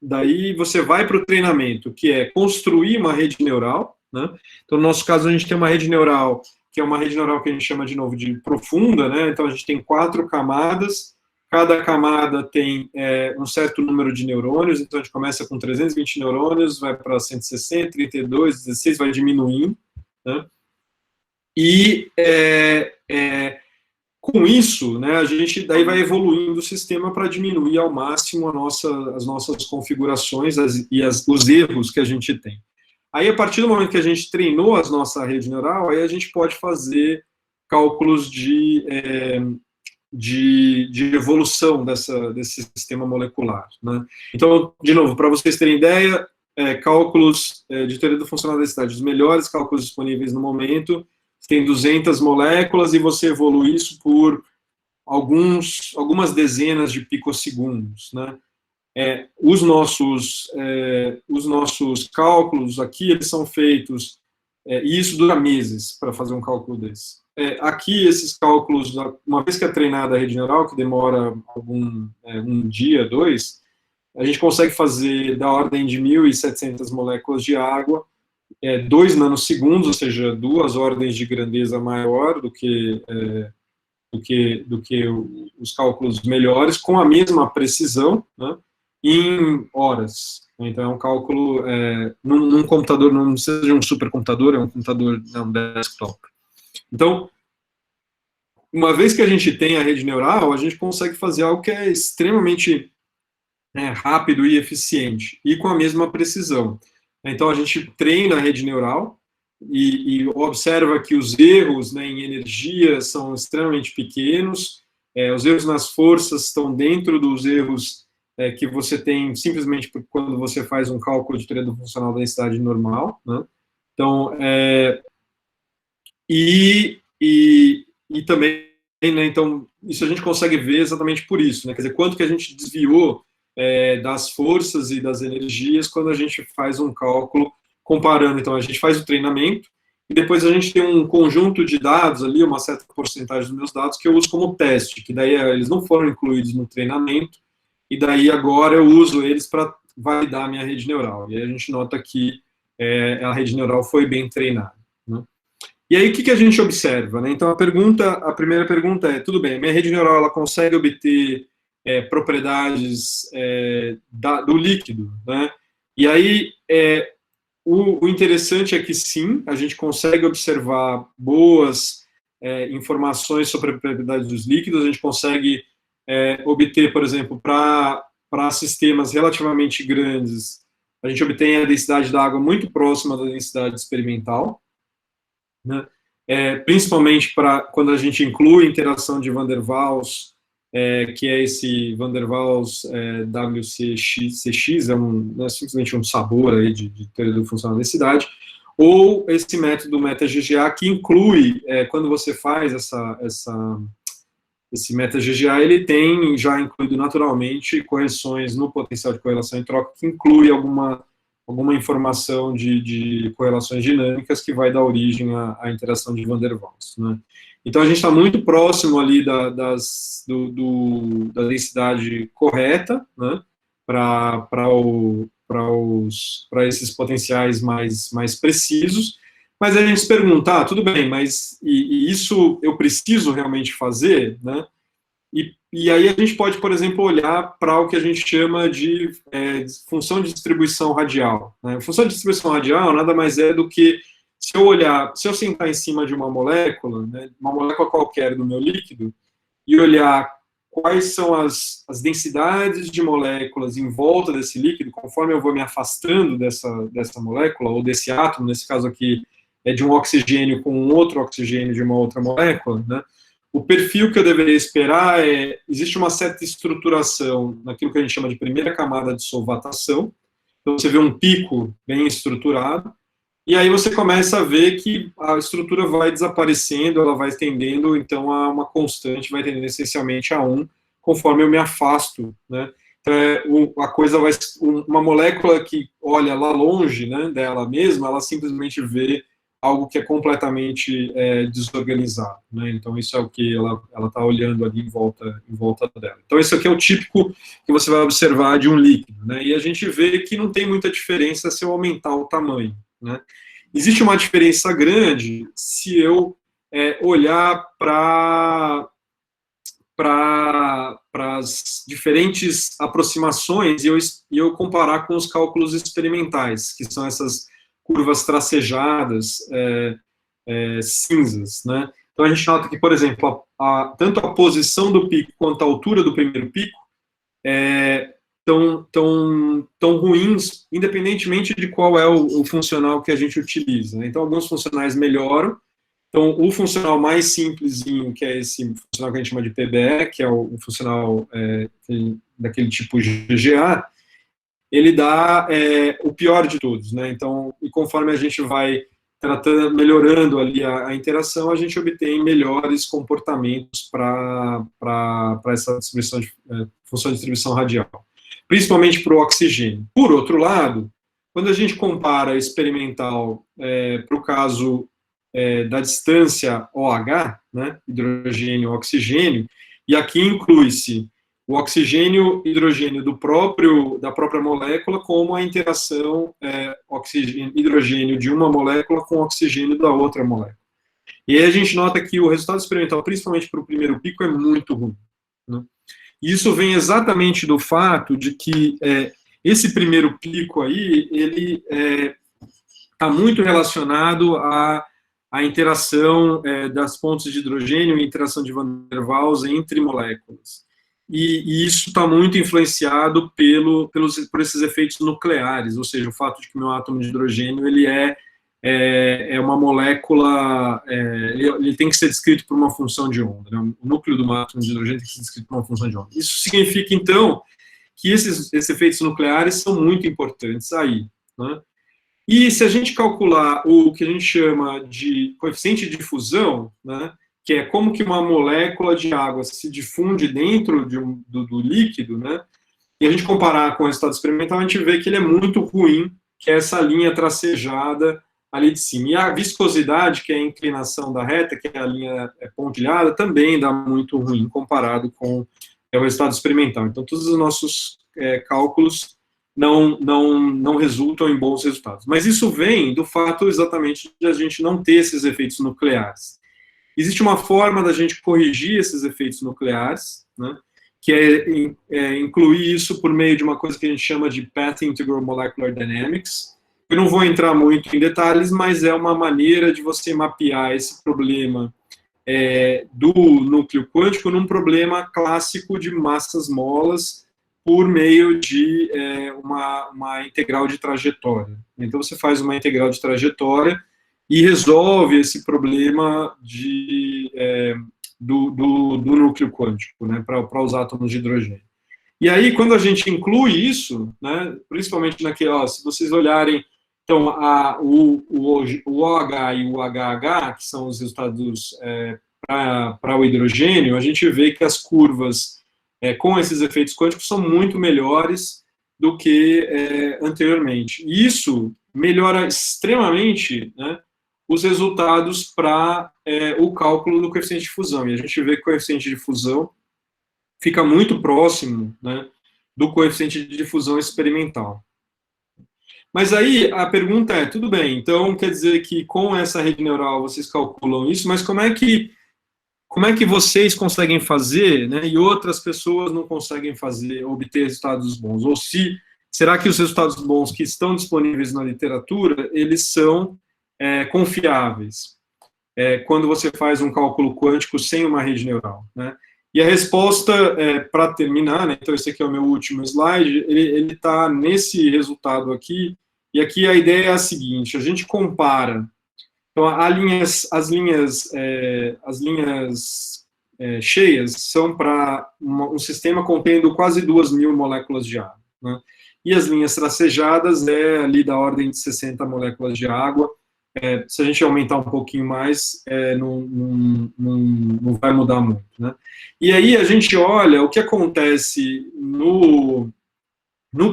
daí você vai para o treinamento, que é construir uma rede neural, né? Então, no nosso caso, a gente tem uma rede neural, que é uma rede neural que a gente chama de novo de profunda, né? Então, a gente tem 4 camadas, cada camada tem um certo número de neurônios, então a gente começa com 320 neurônios, vai para 160, 32, 16, vai diminuindo, né? E com isso, né, a gente daí vai evoluindo o sistema para diminuir ao máximo as nossas configurações os erros que a gente tem. Aí, a partir do momento que a gente treinou a nossa rede neural, aí a gente pode fazer cálculos de evolução desse sistema molecular, né? Então, de novo, para vocês terem ideia, cálculos de teoria do funcional da densidade, os melhores cálculos disponíveis no momento, tem 200 moléculas e você evolui isso por algumas dezenas de picosegundos, né? Os nossos cálculos aqui, eles são feitos, e isso dura meses para fazer um cálculo desse. Aqui, esses cálculos, uma vez que é treinada a rede neural, que demora um dia, 2, a gente consegue fazer da ordem de 1.700 moléculas de água, 2 nanosegundos, ou seja, 2 ordens de grandeza maior do que os cálculos melhores, com a mesma precisão, né, em horas. Então, é um cálculo num computador, não precisa de um supercomputador, é um computador desktop. Então, uma vez que a gente tem a rede neural, a gente consegue fazer algo que é extremamente rápido e eficiente, e com a mesma precisão. Então, a gente treina a rede neural e observa que os erros, né, em energia são extremamente pequenos, os erros nas forças estão dentro dos erros que você tem simplesmente quando você faz um cálculo de teoria do funcional da densidade normal, né? Então, e também, né, então, isso a gente consegue ver exatamente por isso, né? Quer dizer, quanto que a gente desviou das forças e das energias quando a gente faz um cálculo comparando. Então, a gente faz o treinamento e depois a gente tem um conjunto de dados ali, uma certa porcentagem dos meus dados que eu uso como teste, que daí eles não foram incluídos no treinamento, e daí agora eu uso eles para validar a minha rede neural. E aí a gente nota que a rede neural foi bem treinada, né? E aí, o que a gente observa, né? Então, a primeira pergunta é, tudo bem, minha rede neural, ela consegue obter propriedades do líquido, né? E aí, o interessante é que sim, a gente consegue observar boas informações sobre a propriedade dos líquidos, a gente consegue obter, por exemplo, para sistemas relativamente grandes, a gente obtém a densidade da água muito próxima da densidade experimental, né? Principalmente quando a gente inclui a interação de Van der Waals, que é esse Van der Waals WCX, é simplesmente um sabor aí de teoria do funcional da densidade, ou esse método MetaGGA, que inclui, quando você faz esse MetaGGA, ele tem já incluído naturalmente correções no potencial de correlação e troca, que inclui alguma informação de correlações dinâmicas que vai dar origem à interação de Van der Waals, né? Então, a gente está muito próximo ali da densidade correta, né, para esses potenciais mais precisos, mas a gente se pergunta, tudo bem, mas e isso eu preciso realmente fazer, né? E aí a gente pode, por exemplo, olhar para o que a gente chama de função de distribuição radial, né? Função de distribuição radial nada mais é do que se eu sentar em cima de uma molécula, né, uma molécula qualquer do meu líquido, e olhar quais são as densidades de moléculas em volta desse líquido, conforme eu vou me afastando dessa molécula, ou desse átomo, nesse caso aqui é de um oxigênio com um outro oxigênio de uma outra molécula, né? O perfil que eu deveria esperar existe uma certa estruturação naquilo que a gente chama de primeira camada de solvatação, então você vê um pico bem estruturado, e aí você começa a ver que a estrutura vai desaparecendo, ela vai tendendo, então, a uma constante, vai tendendo essencialmente a 1, conforme eu me afasto, né? Então, a coisa vai... Uma molécula que olha lá longe, né, dela mesma, ela simplesmente vê algo que é completamente desorganizado, né? Então, isso é o que ela está olhando ali em volta dela. Então, esse aqui é o típico que você vai observar de um líquido, né? E a gente vê que não tem muita diferença se eu aumentar o tamanho, né? Existe uma diferença grande se eu olhar para as diferentes aproximações e eu comparar com os cálculos experimentais, que são essas curvas tracejadas, cinzas, né? Então, a gente nota que, por exemplo, tanto a posição do pico quanto a altura do primeiro pico tão ruins, independentemente de qual é o funcional que a gente utiliza. Então, alguns funcionais melhoram. Então, o funcional mais simplesinho, que é esse funcional que a gente chama de PBE, que é o funcional daquele tipo GGA, ele dá o pior de todos, né? Então, e conforme a gente vai melhorando ali a interação, a gente obtém melhores comportamentos para essa distribuição função de distribuição radial, principalmente para o oxigênio. Por outro lado, quando a gente compara experimental para o caso da distância OH, né, hidrogênio, oxigênio, e aqui inclui-se o oxigênio e hidrogênio da própria molécula, como a interação hidrogênio de uma molécula com oxigênio da outra molécula. E aí a gente nota que o resultado experimental, principalmente para o primeiro pico, é muito ruim, né? E isso vem exatamente do fato de que esse primeiro pico aí, ele está muito relacionado à interação das pontes de hidrogênio e interação de Van der Waals entre moléculas. E isso está muito influenciado por esses efeitos nucleares, ou seja, o fato de que o meu átomo de hidrogênio ele é uma molécula, ele tem que ser descrito por uma função de onda, né? O núcleo do átomo de hidrogênio tem que ser descrito por uma função de onda. Isso significa, então, que esses efeitos nucleares são muito importantes aí, né? E se a gente calcular o que a gente chama de coeficiente de difusão, né, que é como que uma molécula de água se difunde dentro do líquido, né, e a gente comparar com o resultado experimental, a gente vê que ele é muito ruim, que é essa linha tracejada ali de cima. E a viscosidade, que é a inclinação da reta, que é a linha pontilhada, também dá muito ruim comparado com o resultado experimental. Então, todos os nossos cálculos não resultam em bons resultados. Mas isso vem do fato exatamente de a gente não ter esses efeitos nucleares. Existe uma forma da gente corrigir esses efeitos nucleares, né, que é incluir isso por meio de uma coisa que a gente chama de Path Integral Molecular Dynamics. Eu não vou entrar muito em detalhes, mas é uma maneira de você mapear esse problema do núcleo quântico num problema clássico de massas molas por meio de uma integral de trajetória. Então, você faz uma integral de trajetória e resolve esse problema do núcleo quântico, né, para os átomos de hidrogênio. E aí, quando a gente inclui isso, né, principalmente se vocês olharem, então, o OH e o HH, que são os resultados para o hidrogênio, a gente vê que as curvas com esses efeitos quânticos são muito melhores do que anteriormente. E isso melhora extremamente, né, os resultados para o cálculo do coeficiente de fusão. E a gente vê que o coeficiente de fusão fica muito próximo, né, do coeficiente de difusão experimental. Mas aí a pergunta tudo bem, então quer dizer que com essa rede neural vocês calculam isso, mas como é que vocês conseguem fazer, né, e outras pessoas não conseguem obter resultados bons? Ou será que os resultados bons que estão disponíveis na literatura, eles são confiáveis, quando você faz um cálculo quântico sem uma rede neural, né? E a resposta, para terminar, né, então esse aqui é o meu último slide, ele está nesse resultado aqui, e aqui a ideia é a seguinte: a gente compara, então as linhas cheias são para um sistema contendo quase 2.000 moléculas de água, né? E as linhas tracejadas ali da ordem de 60 moléculas de água. Se a gente aumentar um pouquinho mais, não vai mudar muito, né? E aí a gente olha o que acontece no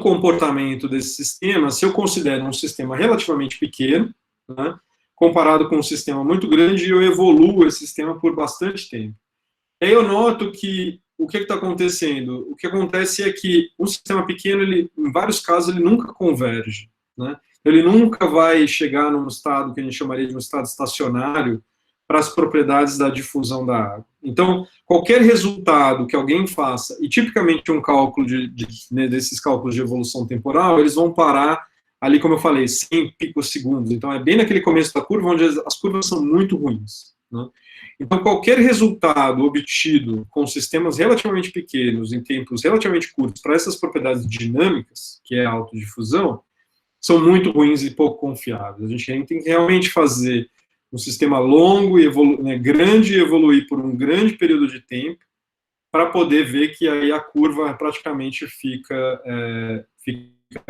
comportamento desse sistema, se eu considero um sistema relativamente pequeno, né, comparado com um sistema muito grande, eu evoluo esse sistema por bastante tempo. Aí eu noto que o que está acontecendo? O que acontece é que um sistema pequeno, em vários casos, ele nunca converge, né? Ele nunca vai chegar num estado que a gente chamaria de um estado estacionário para as propriedades da difusão da água. Então, qualquer resultado que alguém faça, e tipicamente um cálculo desses cálculos de evolução temporal, eles vão parar ali, como eu falei, 100 picosegundos. Então, é bem naquele começo da curva, onde as curvas são muito ruins, né? Então, qualquer resultado obtido com sistemas relativamente pequenos, em tempos relativamente curtos, para essas propriedades dinâmicas, que é a autodifusão, são muito ruins e pouco confiáveis. A gente tem que realmente fazer um sistema longo e grande e evoluir por um grande período de tempo para poder ver que aí a curva praticamente fica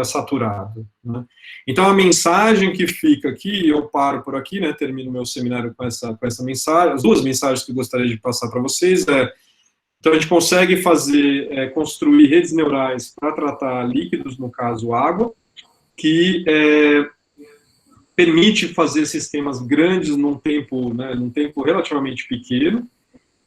saturada, né? Então, a mensagem que fica aqui, eu paro por aqui, né, termino meu seminário com essa mensagem, as duas mensagens que eu gostaria de passar para vocês então, a gente consegue construir redes neurais para tratar líquidos, no caso, água, que permite fazer sistemas grandes num tempo relativamente pequeno,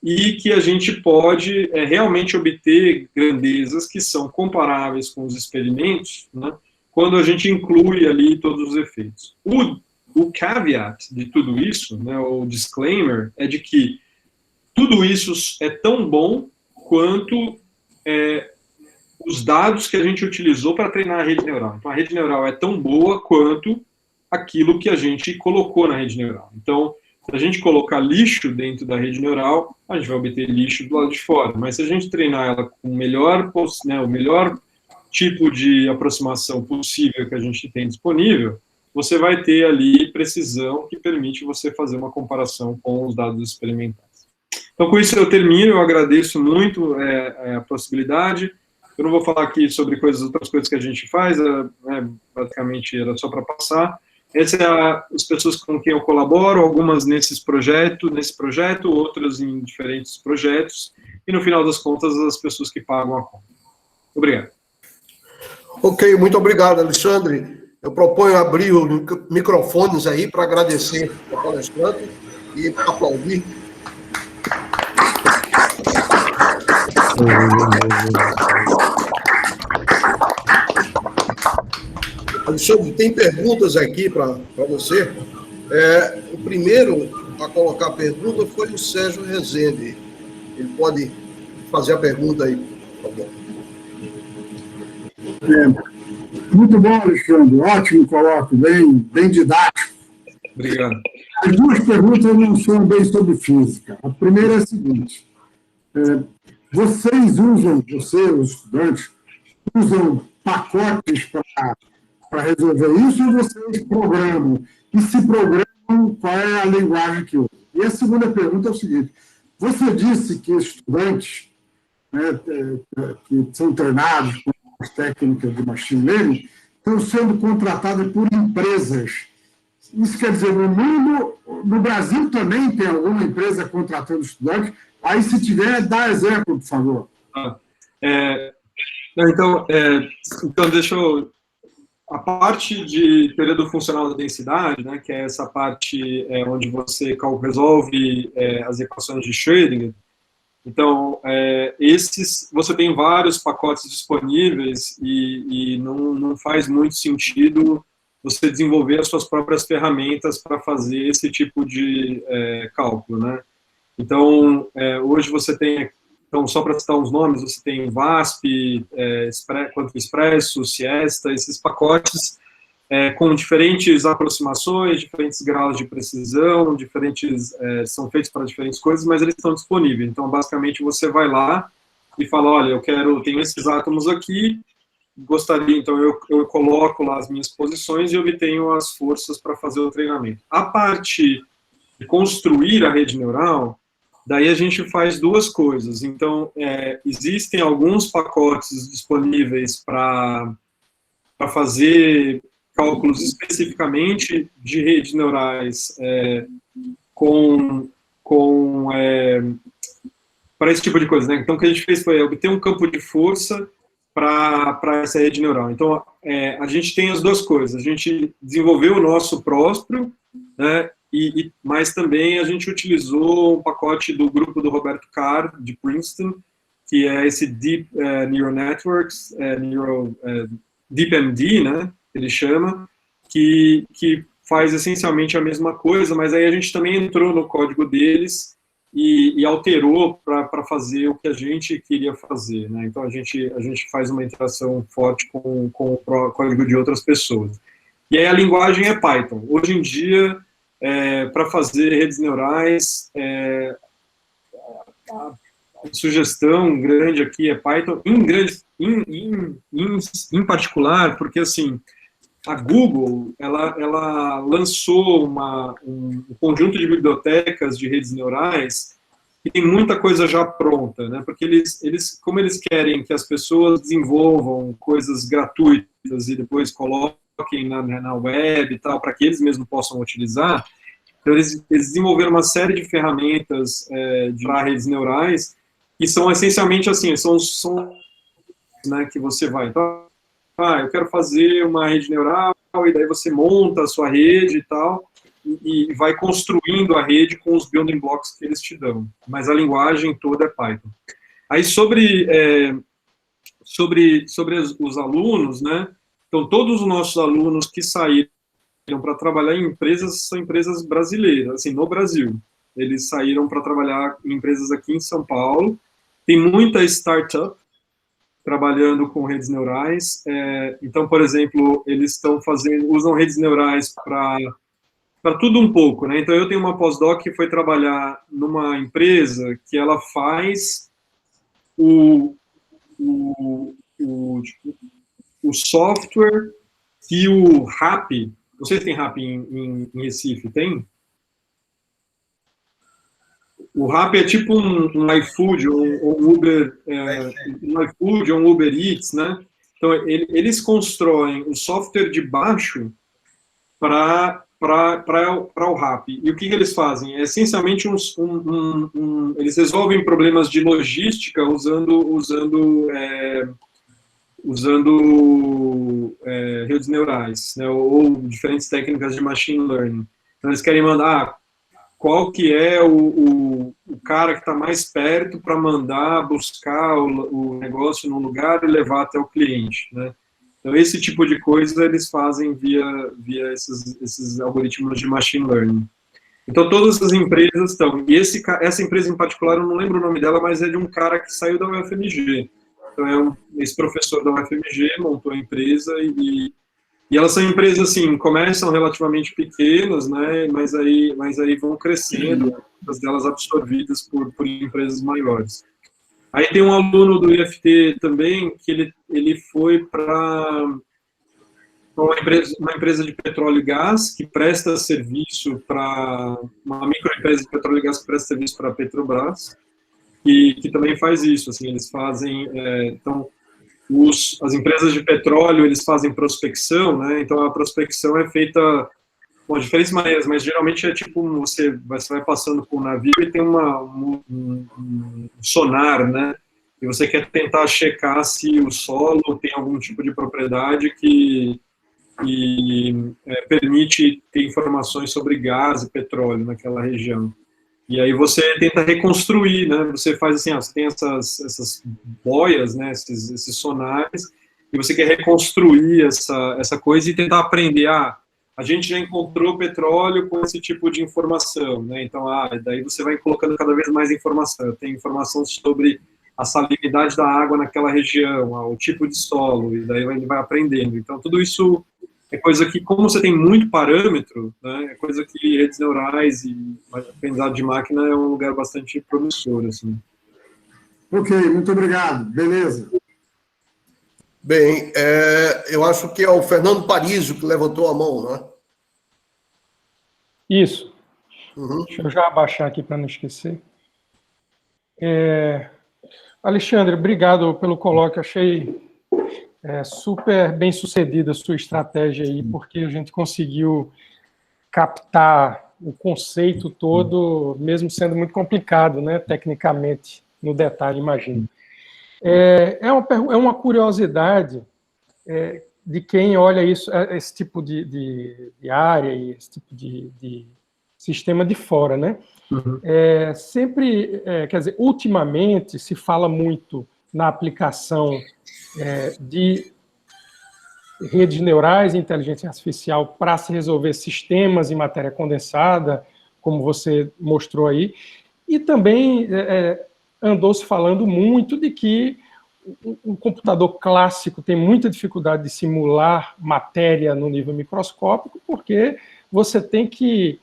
e que a gente pode realmente obter grandezas que são comparáveis com os experimentos, né, quando a gente inclui ali todos os efeitos. O caveat de tudo isso, né, o disclaimer, é de que tudo isso é tão bom quanto os dados que a gente utilizou para treinar a rede neural. Então, a rede neural é tão boa quanto aquilo que a gente colocou na rede neural. Então, se a gente colocar lixo dentro da rede neural, a gente vai obter lixo do lado de fora. Mas se a gente treinar ela com o melhor tipo de aproximação possível que a gente tem disponível, você vai ter ali precisão que permite você fazer uma comparação com os dados experimentais. Então, com isso eu termino. Eu agradeço muito a possibilidade. Eu não vou falar aqui sobre outras coisas que a gente faz, basicamente era só para passar. Essas são as pessoas com quem eu colaboro, algumas nesse projeto, outras em diferentes projetos, e no final das contas, as pessoas que pagam a conta. Obrigado. Ok, muito obrigado, Alexandre. Eu proponho abrir os microfones aí para agradecer ao palestrante e aplaudir. Alexandre, tem perguntas aqui para você. O primeiro a colocar a pergunta foi o Sérgio Rezende. Ele pode fazer a pergunta aí, por favor. Muito bom, Alexandre. Ótimo coloque, bem didático. Obrigado. As duas perguntas não são bem sobre física. A primeira é a seguinte. Vocês, os estudantes, usam pacotes para resolver isso ou vocês programam? E se programam, qual é a linguagem que usam? E a segunda pergunta é o seguinte. Você disse que estudantes, né, que são treinados com as técnicas de machine learning estão sendo contratados por empresas. Isso quer dizer, no Brasil também tem alguma empresa contratando estudantes? Aí, se tiver, dá exemplo, por favor. Então, deixa eu... A parte de teoria do funcional da densidade, né, que é essa parte onde você resolve as equações de Schrödinger. Então, você tem vários pacotes disponíveis e não faz muito sentido você desenvolver as suas próprias ferramentas para fazer esse tipo de cálculo, né? Então, hoje você tem, só para citar uns nomes, você tem VASP, Quantum Expresso, Siesta, esses pacotes com diferentes aproximações, diferentes graus de precisão, são feitos para diferentes coisas, mas eles estão disponíveis. Então, basicamente, você vai lá e fala, olha, tenho esses átomos aqui, gostaria, então eu coloco lá as minhas posições e obtenho as forças para fazer o treinamento. A parte de construir a rede neural, daí a gente faz duas coisas. Então, existem alguns pacotes disponíveis para fazer cálculos especificamente de redes neurais para esse tipo de coisa, né? Então, o que a gente fez foi obter um campo de força para essa rede neural. Então, a gente tem as duas coisas. A gente desenvolveu o nosso próprio, né? Mas também a gente utilizou um pacote do grupo do Roberto Carr, de Princeton, que é esse Deep Neural Networks, DeepMD, né, ele chama, que faz essencialmente a mesma coisa, mas aí a gente também entrou no código deles e alterou para fazer o que a gente queria fazer, né? Então a gente faz uma interação forte com o código de outras pessoas. E aí a linguagem é Python. Hoje em dia, para fazer redes neurais. A sugestão grande aqui é Python, em particular, porque, assim, a Google, ela lançou um conjunto de bibliotecas de redes neurais e tem muita coisa já pronta, né? Porque como eles querem que as pessoas desenvolvam coisas gratuitas e depois coloquem na web e tal, para que eles mesmos possam utilizar, então eles desenvolveram uma série de ferramentas para redes neurais que são essencialmente assim, são né, que você vai. Então, eu quero fazer uma rede neural, e daí você monta a sua rede e tal, e vai construindo a rede com os building blocks que eles te dão. Mas a linguagem toda é Python. Aí, sobre os alunos, né? Então, todos os nossos alunos que saíram para trabalhar em empresas são empresas brasileiras, assim, no Brasil. Eles saíram para trabalhar em empresas aqui em São Paulo. Tem muita startup trabalhando com redes neurais. Então, por exemplo, eles usam redes neurais para tudo um pouco, né? Então, eu tenho uma pós-doc que foi trabalhar numa empresa que ela faz o software que o Rappi, não sei se tem Rappi em Recife, tem? O Rappi é tipo um iFood, ou um Uber, um iFood ou um Uber Eats, né? Então, eles constroem o software de baixo para o Rappi. E o que eles fazem? É essencialmente eles resolvem problemas de logística usando redes neurais, né, ou diferentes técnicas de machine learning. Então, eles querem mandar qual que é o cara que está mais perto para mandar buscar o negócio num lugar e levar até o cliente, né? Então, esse tipo de coisa eles fazem via esses algoritmos de machine learning. Então, todas as empresas estão... E essa empresa em particular, eu não lembro o nome dela, mas é de um cara que saiu da UFMG. Então, esse professor da UFMG montou a empresa e elas são empresas, assim, começam relativamente pequenas, né, mas aí vão crescendo, as delas absorvidas por empresas maiores. Aí tem um aluno do IFT também, que ele foi para uma empresa de petróleo e gás, que presta serviço para uma microempresa de petróleo e gás que presta serviço para a Petrobras, que também faz isso, assim, eles fazem, então, as empresas de petróleo, eles fazem prospecção, né? Então a prospecção é feita de diferentes maneiras, mas geralmente é tipo, você vai passando por um navio e tem um sonar, né? E você quer tentar checar se o solo tem algum tipo de propriedade que permite ter informações sobre gás e petróleo naquela região. E aí você tenta reconstruir, né? Você faz assim, você tem essas boias, né? Esses sonares, e você quer reconstruir essa coisa e tentar aprender. A gente já encontrou petróleo com esse tipo de informação, né? Então, daí você vai colocando cada vez mais informação. Tem informação sobre a salinidade da água naquela região, o tipo de solo, e daí ele vai aprendendo. Então, tudo isso é coisa que, como você tem muito parâmetro, né, é coisa que redes neurais e aprendizado de máquina é um lugar bastante promissor, assim. Ok, muito obrigado. Beleza. Bem, eu acho que é o Fernando Parísio que levantou a mão, né? Isso. Uhum. Deixa eu já abaixar aqui para não esquecer. Alexandre, obrigado pelo colóquio. Achei super bem sucedida a sua estratégia aí, porque a gente conseguiu captar o conceito todo, mesmo sendo muito complicado, né, tecnicamente, no detalhe, imagino. É uma curiosidade de quem olha esse tipo de área e esse tipo de sistema de fora, né? Uhum. Quer dizer, ultimamente se fala muito na aplicação de redes neurais e inteligência artificial para se resolver sistemas em matéria condensada, como você mostrou aí, e também andou-se falando muito de que um computador clássico tem muita dificuldade de simular matéria no nível microscópico, porque você tem que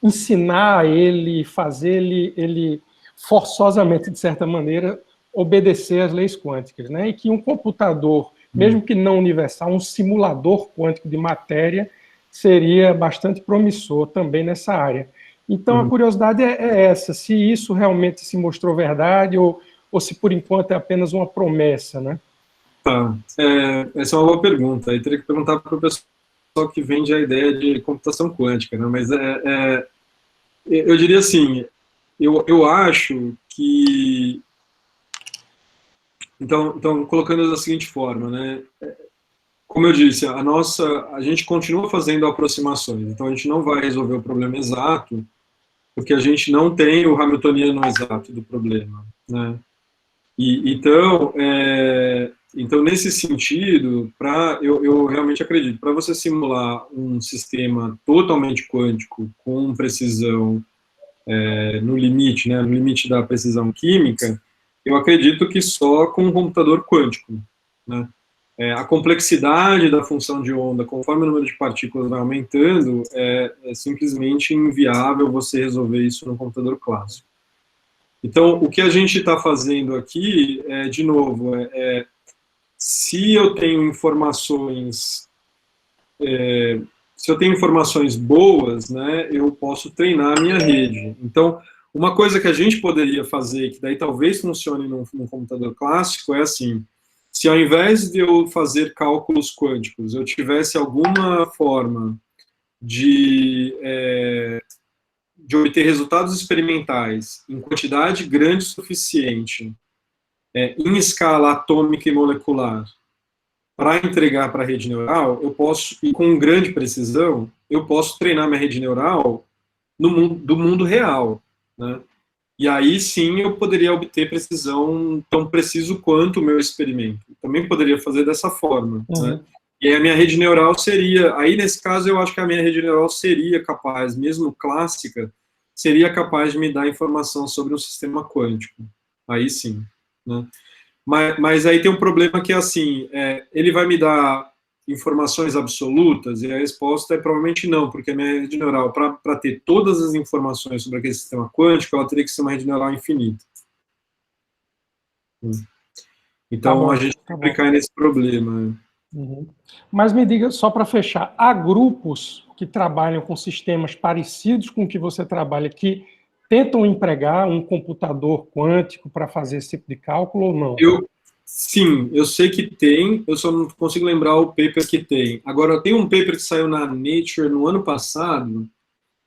ensinar ele, fazer ele forçosamente, de certa maneira, obedecer às leis quânticas, né? E que um computador, mesmo que não universal, um simulador quântico de matéria seria bastante promissor também nessa área. Então, a curiosidade é essa, se isso realmente se mostrou verdade ou se, por enquanto, é apenas uma promessa, né? Tá. Essa é uma boa pergunta. Aí teria que perguntar para o pessoal que vende a ideia de computação quântica, né? Mas eu diria assim, eu acho que... Então, colocando da seguinte forma, né? Como eu disse, a gente continua fazendo aproximações, então a gente não vai resolver o problema exato, porque a gente não tem o hamiltoniano exato do problema, né? Então, nesse sentido, eu realmente acredito, para você simular um sistema totalmente quântico, com precisão no limite, né, no limite da precisão química, eu acredito que só com um computador quântico, né? A complexidade da função de onda, conforme o número de partículas vai aumentando, é simplesmente inviável você resolver isso no computador clássico. Então, o que a gente está fazendo aqui, de novo, se eu tenho informações boas, né, eu posso treinar a minha rede. Então, uma coisa que a gente poderia fazer, que daí talvez funcione num computador clássico, é assim: se ao invés de eu fazer cálculos quânticos, eu tivesse alguma forma de obter resultados experimentais em quantidade grande o suficiente, em escala atômica e molecular, para entregar para a rede neural, eu posso, e com grande precisão, eu posso treinar minha rede neural do mundo real, né? E aí sim eu poderia obter precisão tão preciso quanto o meu experimento. Também poderia fazer dessa forma, né? E aí a minha rede neural seria, aí nesse caso eu acho que a minha rede neural seria capaz, mesmo clássica, seria capaz de me dar informação sobre um sistema quântico. Aí sim, né? Mas aí tem um problema que é assim, ele vai me dar informações absolutas, e a resposta é provavelmente não, porque a minha rede neural, para ter todas as informações sobre aquele sistema quântico, ela teria que ser uma rede neural infinita. Então, a gente tem que cair nesse problema. Mas me diga, só para fechar, há grupos que trabalham com sistemas parecidos com o que você trabalha, que tentam empregar um computador quântico para fazer esse tipo de cálculo ou não? Sim, eu sei que tem, eu só não consigo lembrar o paper que tem. Agora, tem um paper que saiu na Nature no ano passado,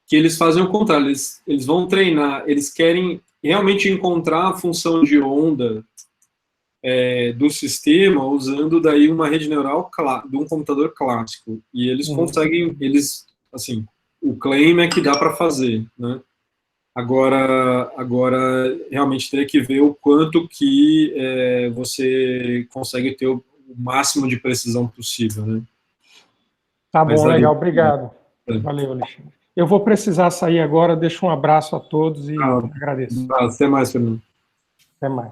que eles fazem o contrário, eles vão treinar, eles querem realmente encontrar a função de onda do sistema usando daí uma rede neural de um computador clássico. E eles conseguem, assim, o claim é que dá para fazer, né? Agora, realmente teria que ver o quanto que você consegue ter o máximo de precisão possível, né? Tá bom, legal, obrigado. Valeu, Alexandre. Eu vou precisar sair agora, deixo um abraço a todos e agradeço. Até mais, Fernando. Até mais.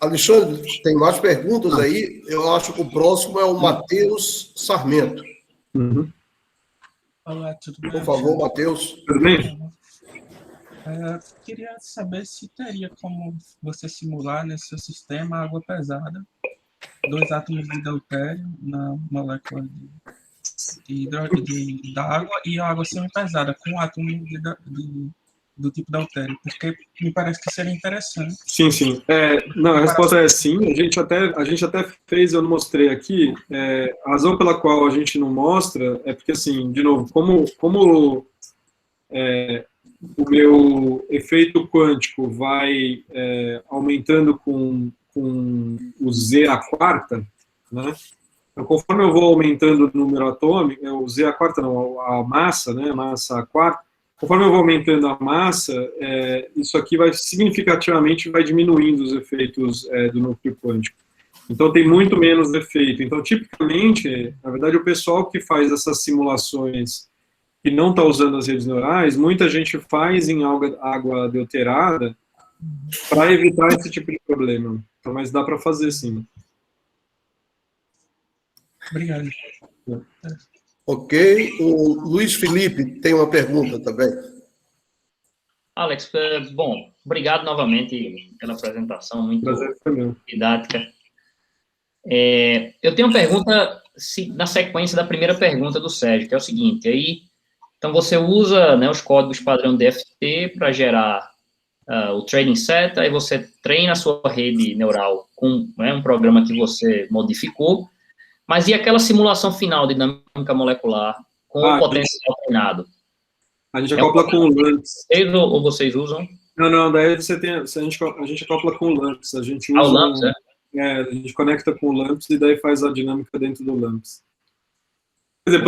Alexandre, tem mais perguntas aí. Eu acho que o próximo é o Matheus Sarmento. Olá, tudo bem? Por favor, Matheus. Tudo bem? Queria saber se teria como você simular nesse seu sistema água pesada, 2 átomos de deutério na molécula da água e a água semi-pesada com átomo do tipo deutério, porque me parece que seria interessante. Sim. Não, a resposta é sim. A gente até fez, eu não mostrei aqui. A razão pela qual a gente não mostra é porque, assim, de novo, como o meu efeito quântico vai aumentando com o Z à quarta, né? Então, conforme eu vou aumentando o número atômico, o Z à quarta não, a massa, né? A massa à quarta. Conforme eu vou aumentando a massa, isso aqui significativamente vai diminuindo os efeitos do núcleo quântico. Então, tem muito menos efeito. Então, tipicamente, na verdade, o pessoal que faz essas simulações que não está usando as redes neurais, muita gente faz em água deuterada para evitar esse tipo de problema. Então, mas dá para fazer, sim. Obrigado. Ok. O Luiz Felipe tem uma pergunta também. Alex, bom, obrigado novamente pela apresentação, muito Prazer foi meu. didática. Eu tenho uma pergunta na sequência da primeira pergunta do Sérgio, que é o seguinte, aí, então você usa, né, os códigos padrão DFT para gerar o training set, aí você treina a sua rede neural com, né, um programa que você modificou, mas e aquela simulação final de dinâmica molecular com o potencial treinado? A gente acopla com o LAMPS. Ou vocês usam? Não, daí a gente acopla com o LAMPS. A gente usa o LAMPS, a gente conecta com o LAMPS e daí faz a dinâmica dentro do LAMPS. Quer dizer,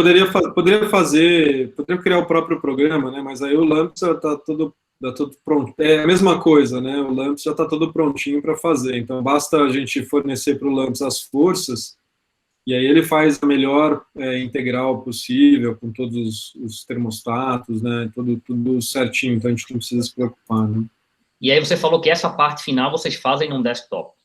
poderia criar o próprio programa, né? Mas aí o LAMPS está todo pronto. É a mesma coisa, né? O LAMPS já está todo prontinho para fazer. Então, basta a gente fornecer para o LAMPS as forças e aí ele faz a melhor integral possível, com todos os termostatos, né? Tudo certinho, então a gente não precisa se preocupar, né? E aí você falou que essa parte final vocês fazem num desktop.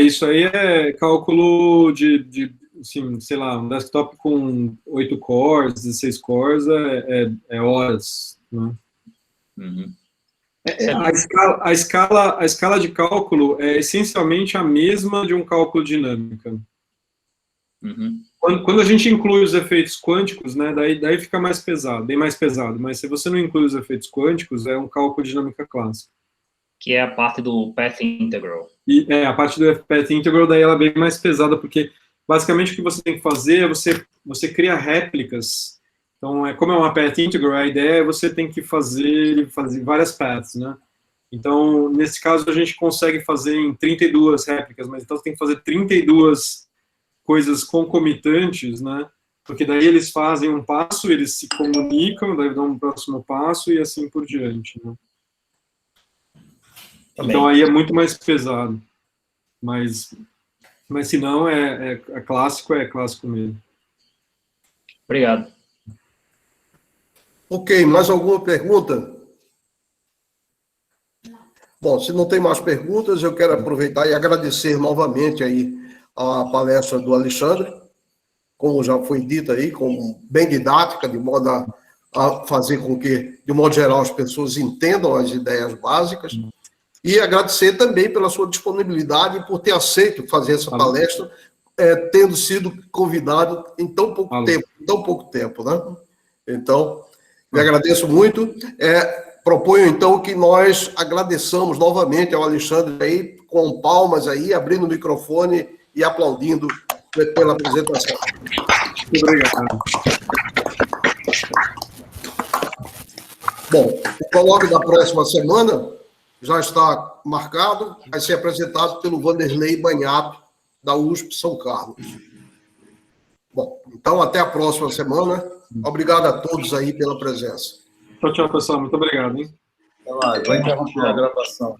Isso aí é cálculo de assim, sei lá, um desktop com 8 cores, 16 cores, é horas, né? Uhum. A escala de cálculo é essencialmente a mesma de um cálculo dinâmico. Uhum. Quando a gente inclui os efeitos quânticos, né, daí fica mais pesado, bem mais pesado. Mas se você não inclui os efeitos quânticos, é um cálculo de dinâmica clássica. Que é a parte do Path Integral. E a parte do Path Integral, daí ela é bem mais pesada, porque basicamente o que você tem que fazer é você cria réplicas. Então, como é uma Path Integral, a ideia é você tem que fazer várias paths, né? Então, nesse caso, a gente consegue fazer em 32 réplicas, mas então você tem que fazer 32 coisas concomitantes, né? Porque daí eles fazem um passo, eles se comunicam, daí dão um próximo passo e assim por diante, né? Então aí é muito mais pesado. Mas se não, é clássico mesmo. Obrigado. Ok, mais alguma pergunta? Bom, se não tem mais perguntas, eu quero aproveitar e agradecer novamente aí a palestra do Alexandre, como já foi dito aí, como bem didática, de modo a fazer com que, de modo geral, as pessoas entendam as ideias básicas. E agradecer também pela sua disponibilidade e por ter aceito fazer essa palestra, tendo sido convidado em tão pouco tempo, né? Então, eu agradeço muito. Proponho, então, que nós agradeçamos novamente ao Alexandre aí, com palmas aí, abrindo o microfone e aplaudindo pela apresentação. Muito obrigado. Bom, o colóquio da próxima semana já está marcado, vai ser apresentado pelo Vanderlei Banhato, da USP São Carlos. Bom, então até a próxima semana. Obrigado a todos aí pela presença. Tchau, pessoal. Muito obrigado, hein? Vai interromper a gravação.